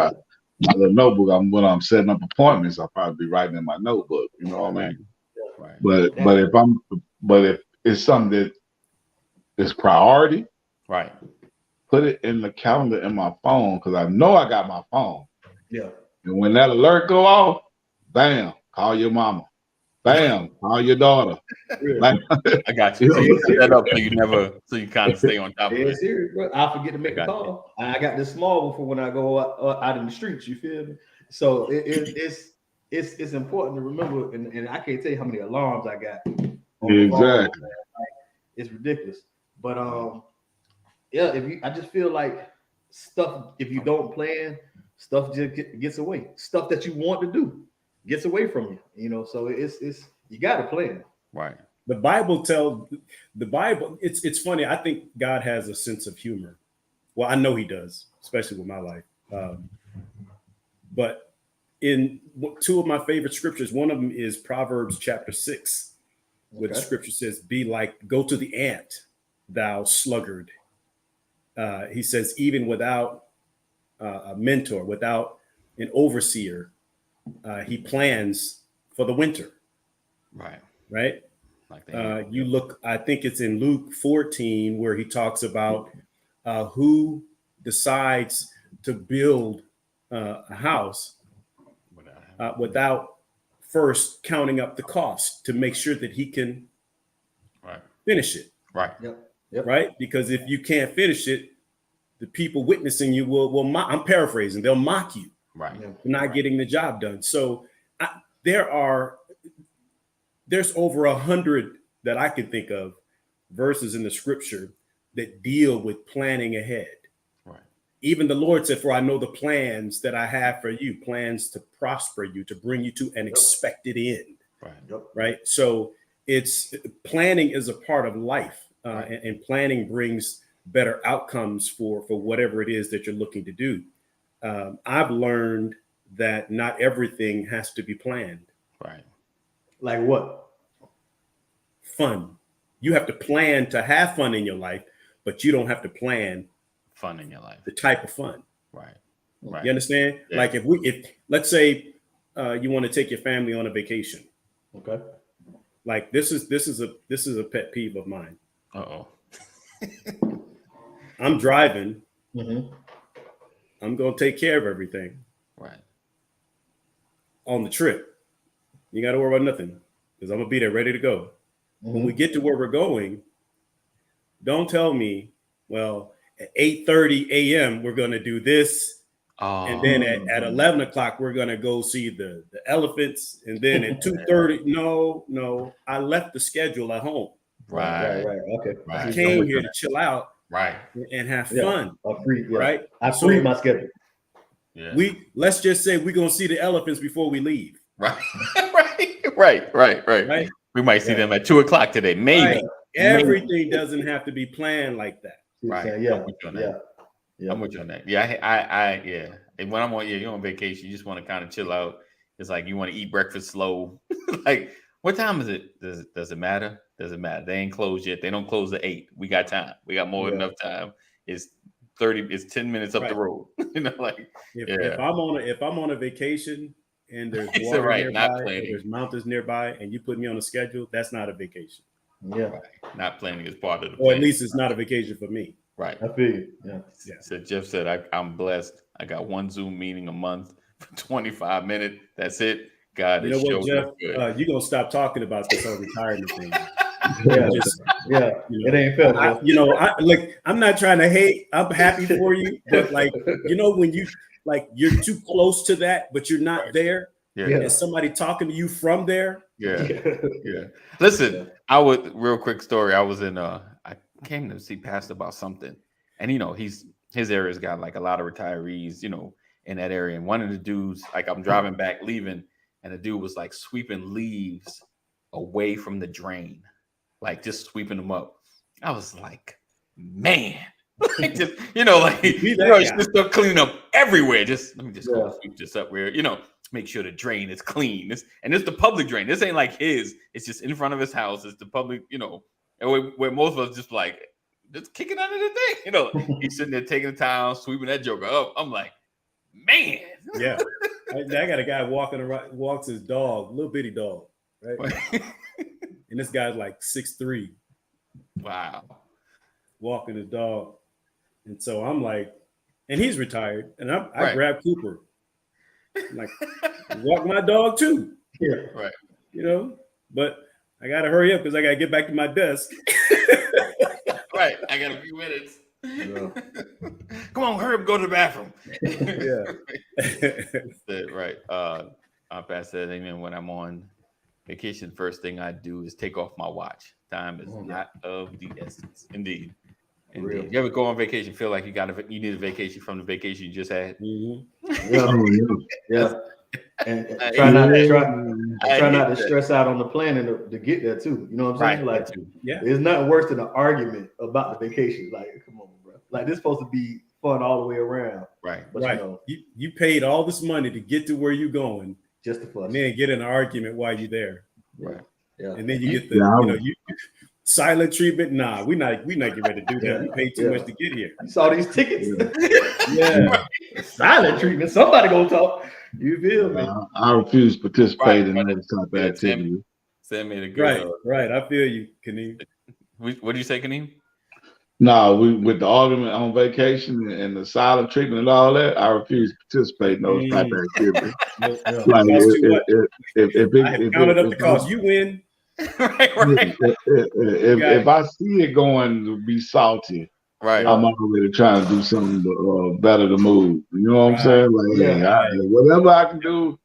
my little notebook. When I'm setting up appointments, I'll probably be writing in my notebook. You know what I mean? Right. But if it's something that is priority, put it in the calendar in my phone because I know I got my phone. Yeah. And when that alert go off, bam, call your mama. Bam, call your daughter. Like, I got you. So you set that up so you kind of stay on top of it. Serious, bro. I forget to make the call. I got this small one for when I go out in the streets. You feel me? So it's important to remember, and I can't tell you how many alarms I got. Exactly. It's ridiculous. But yeah, I just feel like stuff, if you don't plan, stuff just gets away. Stuff that you want to do gets away from you. You know, so it's you got to plan. Right. The Bible, it's funny. I think God has a sense of humor. Well, I know he does, especially with my life. But in two of my favorite scriptures, one of them is Proverbs chapter 6, where the scripture says, go to the ant, thou sluggard. He says, even without a mentor, without an overseer, he plans for the winter. Right. You look, I think it's in Luke 14 where he talks about who decides to build a house without first counting up the cost to make sure that he can finish it. Right. Yep. Right. Because if you can't finish it, the people witnessing you will I'm paraphrasing, they'll mock you for not getting the job done. So there's over 100 that I can think of verses in the scripture that deal with planning ahead. Right. Even the Lord said, for I know the plans that I have for you, plans to prosper you, to bring you to an expected end. Right. So planning is a part of life, and planning brings better outcomes for whatever it is that you're looking to do. I've learned that not everything has to be planned. Right. Like what? Fun. You have to plan to have fun in your life, but you don't have to plan fun in your life. The type of fun. Right. You understand? Yeah. Like if let's say you want to take your family on a vacation. Okay. Like this is a pet peeve of mine. Uh-oh. I'm driving. Mm-hmm. I'm gonna take care of everything. Right. On the trip. You got to worry about nothing because I'm gonna be there ready to go. Mm-hmm. When we get to where we're going, don't tell me, well, at 8:30 a.m. we're gonna do this, and then at 11 o'clock we're gonna go see the elephants, and then at 2:30. No, I left the schedule at home. Right. Okay. I came here to chill out. Right. And have fun. Right. I freed my schedule. Yeah. Let's just say we're gonna see the elephants before we leave. Right. Right. We might see them at 2 o'clock today. Maybe. Right. Everything doesn't have to be planned like that. Right. Yeah. I'm with you on that. Yeah. I And when I'm on, you're on vacation, you just want to kind of chill out. It's like you want to eat breakfast slow. Like, what time is it? Does it matter? Doesn't matter. They ain't closed yet. They don't close at 8. We got time. We got more than enough time. It's 10 minutes up the road. Like if I'm on a vacation and there's water nearby, there's mountains nearby, and you put me on a schedule, that's not a vacation. Yeah, right. Not planning is part of the plan. Or at least it's not a vacation for me. Right. I feel you. Yeah. So Jeff said, I'm blessed. I got one Zoom meeting a month for 25 minutes. That's it. God, you know what, Jeff? You're gonna stop talking about this whole retirement thing. It ain't fair. I'm not trying to hate. I'm happy for you, but like, when you like you're too close to that, but you're not there. Yeah. And somebody talking to you from there. Yeah. Listen, I would real quick story. I was in I came to see Pastor about something, and his area's got like a lot of retirees, in that area. And one of the dudes, like I'm driving back, leaving, and the dude was like sweeping leaves away from the drain, like just sweeping them up. I was like, man, like just just start cleaning up everywhere. Let me just go sweep this up where make sure the drain is clean. And it's the public drain. This ain't like his. It's just in front of his house. It's the public, and where most of us just like just kicking under the thing. He's sitting there taking the time, sweeping that joker up. I'm like, man. Yeah. I got a guy walking around, walks his dog, little bitty dog, right? And this guy's like 6'3". Wow. Walking his dog. And so I'm like, and he's retired, and I grab Cooper. I'm like, walk my dog too. Yeah. Right. But I gotta hurry up because I gotta get back to my desk. Right. I got a few minutes. Come on, hurry up, go to the bathroom. Right. Pastor said, amen. When I'm on vacation, first thing I do is take off my watch. Time is not of the essence. Indeed. You ever go on vacation, feel like you need a vacation from the vacation you just had? Mm-hmm. Yeah. And try not to stress out on the planning to get there too. You know what I'm saying? Like, there's nothing worse than an argument about the vacation. Like, come on, bro. Like, this is supposed to be fun all the way around. Right. But you paid all this money to get to where you're going, just to fuss, and then get in an argument while you're there. Right. Yeah. And then you get the silent treatment. Nah, we not getting ready to do that. We paid too much to get here. You saw these tickets. Silent treatment. Somebody gonna talk. You feel me? I refuse to participate in those type of activity. Sam made a good. Right. I feel you, Kaneem. What do you say, Kaneem? No, with the argument on vacation and the silent treatment and all that, I refuse to participate in those type of activities. If counted up the cost, you win. Right. If I see it going to be salty, right, I'm already trying to do something to better the mood. You know what I'm saying? Like, whatever I can do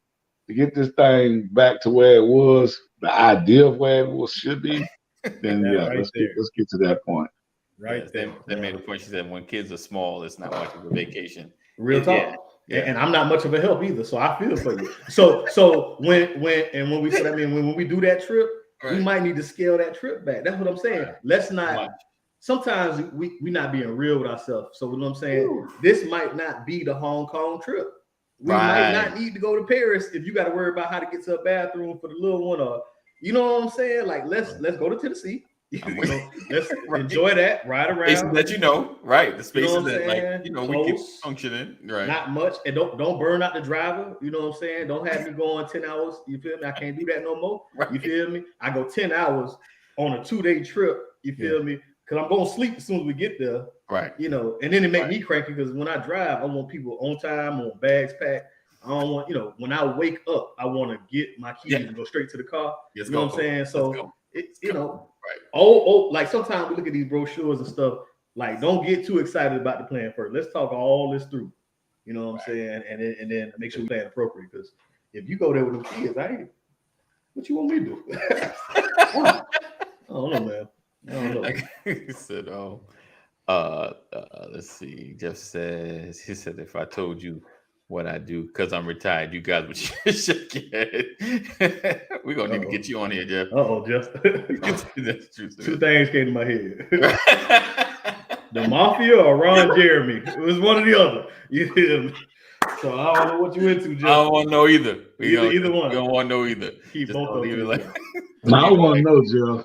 to get this thing back to where it was, the idea of where it should be, then let's get to that point. Right. They made a point. She said, when kids are small, it's not much of a vacation. Real talk. Yeah. And I'm not much of a help either, so I feel for you. So when we said, when we do that trip, we might need to scale that trip back. That's what I'm saying. Let's not. Sometimes we not being real with ourselves. So what I'm saying, this might not be the Hong Kong trip. We might not need to go to Paris if you got to worry about how to get to a bathroom for the little one, or you know what I'm saying. Like let's go to Tennessee. Let's enjoy that. Ride around. Spaces that right? The spaces that we keep functioning, right? Not much, and don't burn out the driver. You know what I'm saying? Don't have me going 10 hours. You feel me? I can't do that no more. Right. You feel me? I go 10 hours on a 2-day trip. You feel me? Because I'm gonna sleep as soon as we get there. Right. And then it make me cranky because when I drive, I want people on time, I want bags packed. I don't want, when I wake up, I want to get my keys and go straight to the car. You know what I'm saying? So it's like sometimes we look at these brochures and stuff, like don't get too excited about the plan first. Let's talk all this through. You know what I'm saying? And then make sure we plan appropriate. Because if you go there with them kids, what you want me to do? I don't know, man. I don't know. He said, let's see. Jeff says, he said, if I told you what I do because I'm retired, you guys would shake your head. We're gonna need to get you on here, Jeff. Jeff. That's true. Two things came to my head. The Mafia or Ron Jeremy. It was one or the other. You feel me? So I don't know what you into, I Joe. don't want to know either. Either one. You don't want to know either. Keep Just both don't of leave it them. like. I want to know, Joe.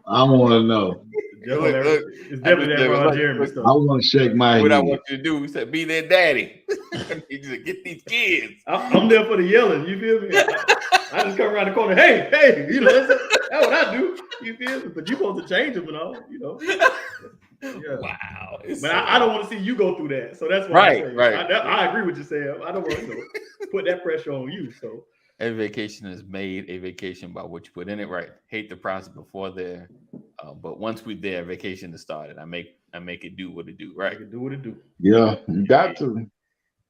I want to know. Joe, Look, it's definitely that Ron Jeremy I stuff. want to shake my What I head. want you to do, he said, be their daddy. You just get these kids. I'm there for the yelling. You feel me? I just come around the corner. Hey, you know that's what I do. You feel me? But you supposed to change them and all. You know. Yeah. Wow. But I don't want to see you go through that. So that's why Right. I agree with you, Sam. I don't want to put that pressure on you. So A vacation is made a vacation by what you put in it. Right. Hate the process before there, but once we're there, vacation is started. I make it do what it do. I Right. can do what it do. Yeah, you got to.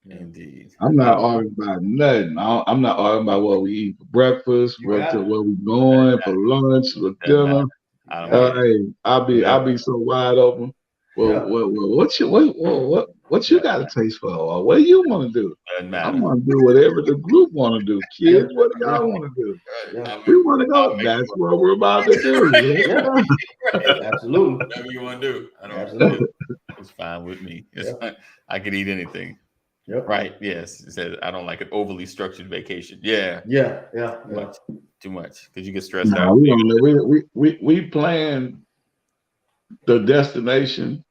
Indeed. I'm not arguing about nothing. I'm not arguing about what we eat for breakfast, You got it. where we going for lunch, for dinner. I don't care. Hey, I'll be so wide open. Yeah. What you got a taste for? Or what do you want to do? Doesn't I matter. want to do whatever the group want to do. Kids, what do y'all want to do? Yeah. We want to go. That's what we're about to do. Absolutely. Whatever you want to do. I don't Absolutely. It's fine with me. It's fine. I could eat anything. Yep. Right. Yes. It says I don't like an overly structured vacation. Yeah. Yeah. Too much. Because you get stressed No, out. we don't know. We plan the destination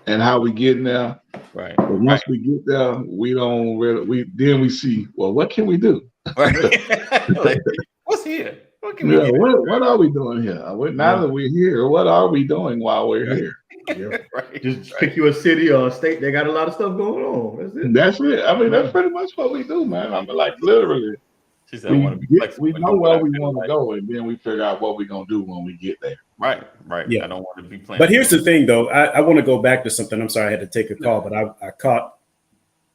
and how we get there. Right. But once we get there, we don't really. We see. Well, what can we do? Right. Like, what's here? What can we Yeah, get? what are we doing here? Now that we're here, what are we doing while we're here? Yeah. Right. Just pick you a city or a state. They got a lot of stuff going on. That's it. That's it. I mean, that's pretty much what we do, man. I mean, like literally, She said, I want to be flexible. we and know do what where I we feel want to like. go, and then we figure out what we're gonna do when we get there. Right. Yeah. I don't want to be playing. But here's the thing, though. I want to go back to something. I'm sorry I had to take a call, but I caught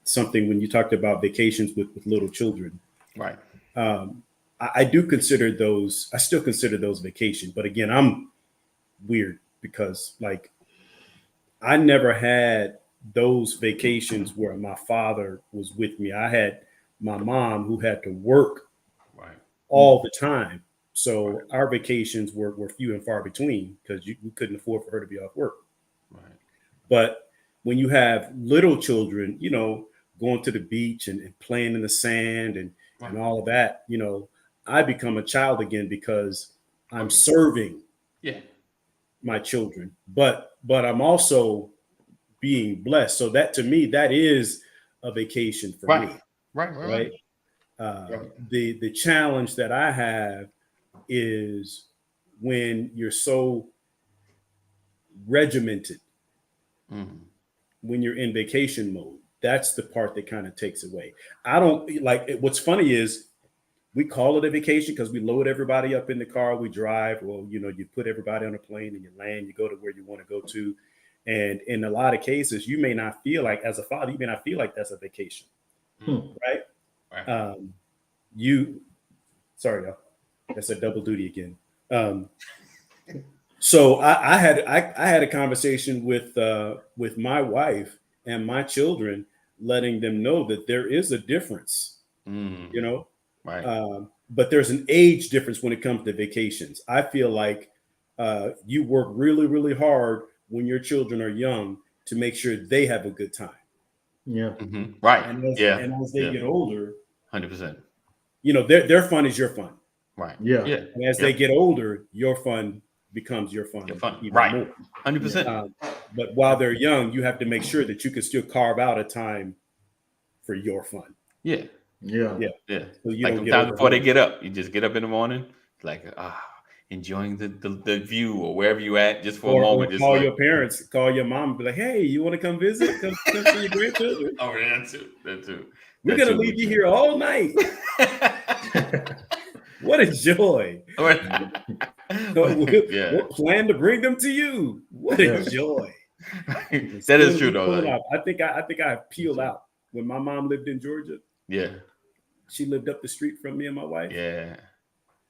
something when you talked about vacations with little children. Right. I do consider those. I still consider those vacation. But again, I'm weird because like I never had those vacations where my father was with me. I had my mom who had to work Right. all the time. So our vacations were few and far between because we couldn't afford for her to be off work. Right. But when you have little children, you know, going to the beach and playing in the sand and all of that, you know, I become a child again because I'm serving Yeah. my children, but I'm also being blessed. So that to me, that is a vacation for me. Right. The challenge that I have is when you're so regimented, Mhm. when you're in vacation mode. That's the part that kind of takes away. I don't like it. What's funny is we call it a vacation because we load everybody up in the car, we drive. Well, you know, you put everybody on a plane and you land, you go to where you want to go to. And in a lot of cases, you may not feel like, as a father, you may not feel like that's a vacation, right? Sorry, y'all. That's a double duty again. So I had a conversation with my wife and my children, letting them know that there is a difference, you know, Right. but there's an age difference when it comes to vacations. I feel like you work really, really hard when your children are young to make sure they have a good time. Yeah. Mhm. Right. And as they get older, 100%. you know, their fun is your fun. Right. Yeah. Yeah. And as they get older, your fun becomes your fun. Your fun. Even Right. more. 100%. But while they're young, you have to make sure that you can still carve out a time for your fun. Yeah. Yeah. Yeah. So you Like don't get sometimes before they overwhelmed. get up, you just get up in the morning, like enjoying the view or wherever you at, just for a moment. Just call like, your parents, call your mom, and be like, "Hey, you want to come visit? Come see your grandchildren. oh, that too. We're gonna leave you here all night. What a joy! Yeah. We'll plan to bring them to you. What a joy! That is true though. Pull it Like, out. I think I peeled out when my mom lived in Georgia. yeah. She lived up the street from me and my wife. Yeah.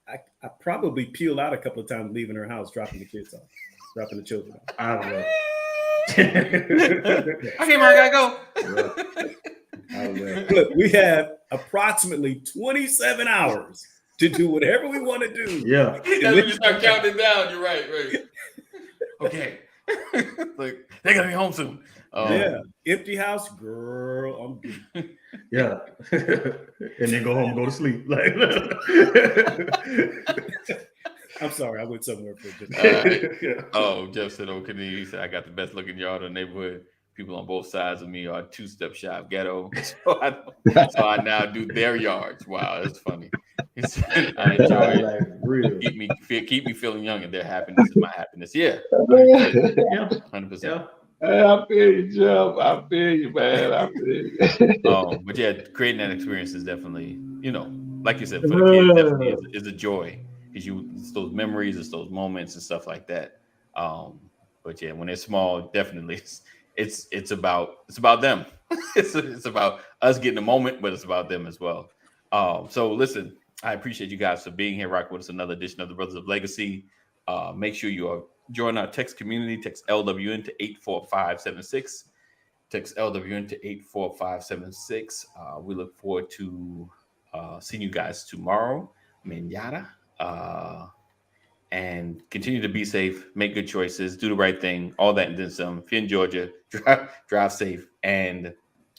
I probably peeled out a couple of times leaving her house, dropping the kids off, dropping the children off. I don't know. Okay, man, I gotta go. Look, we have approximately 27 hours to do whatever we want to do. Yeah. That's when you start counting down. You're right. Okay. Like, they're gonna be home soon. Yeah, empty house, girl. I'm good. Yeah. And then go home and go to sleep. Like I'm sorry, I went somewhere for just. Yeah. Oh, Jeff said, "Okay, he said I got the best looking yard in the neighborhood. People on both sides of me are 2-step shy of ghetto, so I now do their yards. Wow, that's funny. He said, I enjoy it. Like, real. Keep me feeling young, and their happiness is my happiness. Yeah, Yeah. 100%. Yeah. Hey, I feel you, Jeff. I feel you, man. I feel you. But yeah, creating that experience is definitely, like you said, for the kids, definitely is a joy because it's those memories, it's those moments and stuff like that. But yeah, when they're small, definitely it's about them. it's about us getting a moment, but it's about them as well. So listen, I appreciate you guys for being here, rocking with us another edition of the Brothers of Legacy. Make sure you are join our text community. Text LWN to 84576. Text LWN to 84576. We look forward to seeing you guys tomorrow. Manana. And continue to be safe, make good choices, do the right thing, all that and then some. If you're in Georgia, drive safe. And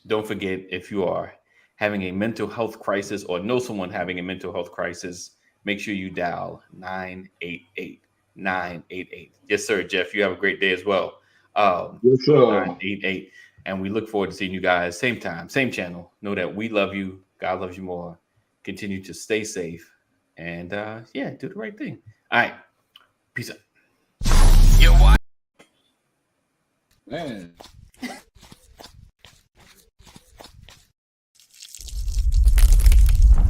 don't forget, if you are having a mental health crisis or know someone having a mental health crisis, make sure you dial 988. 988. Yes, sir, Jeff. You have a great day as well. Yes, sir. 988. And we look forward to seeing you guys same time, same channel. Know that we love you. God loves you more. Continue to stay safe. And do the right thing. All right. Peace out. Your wife. Man.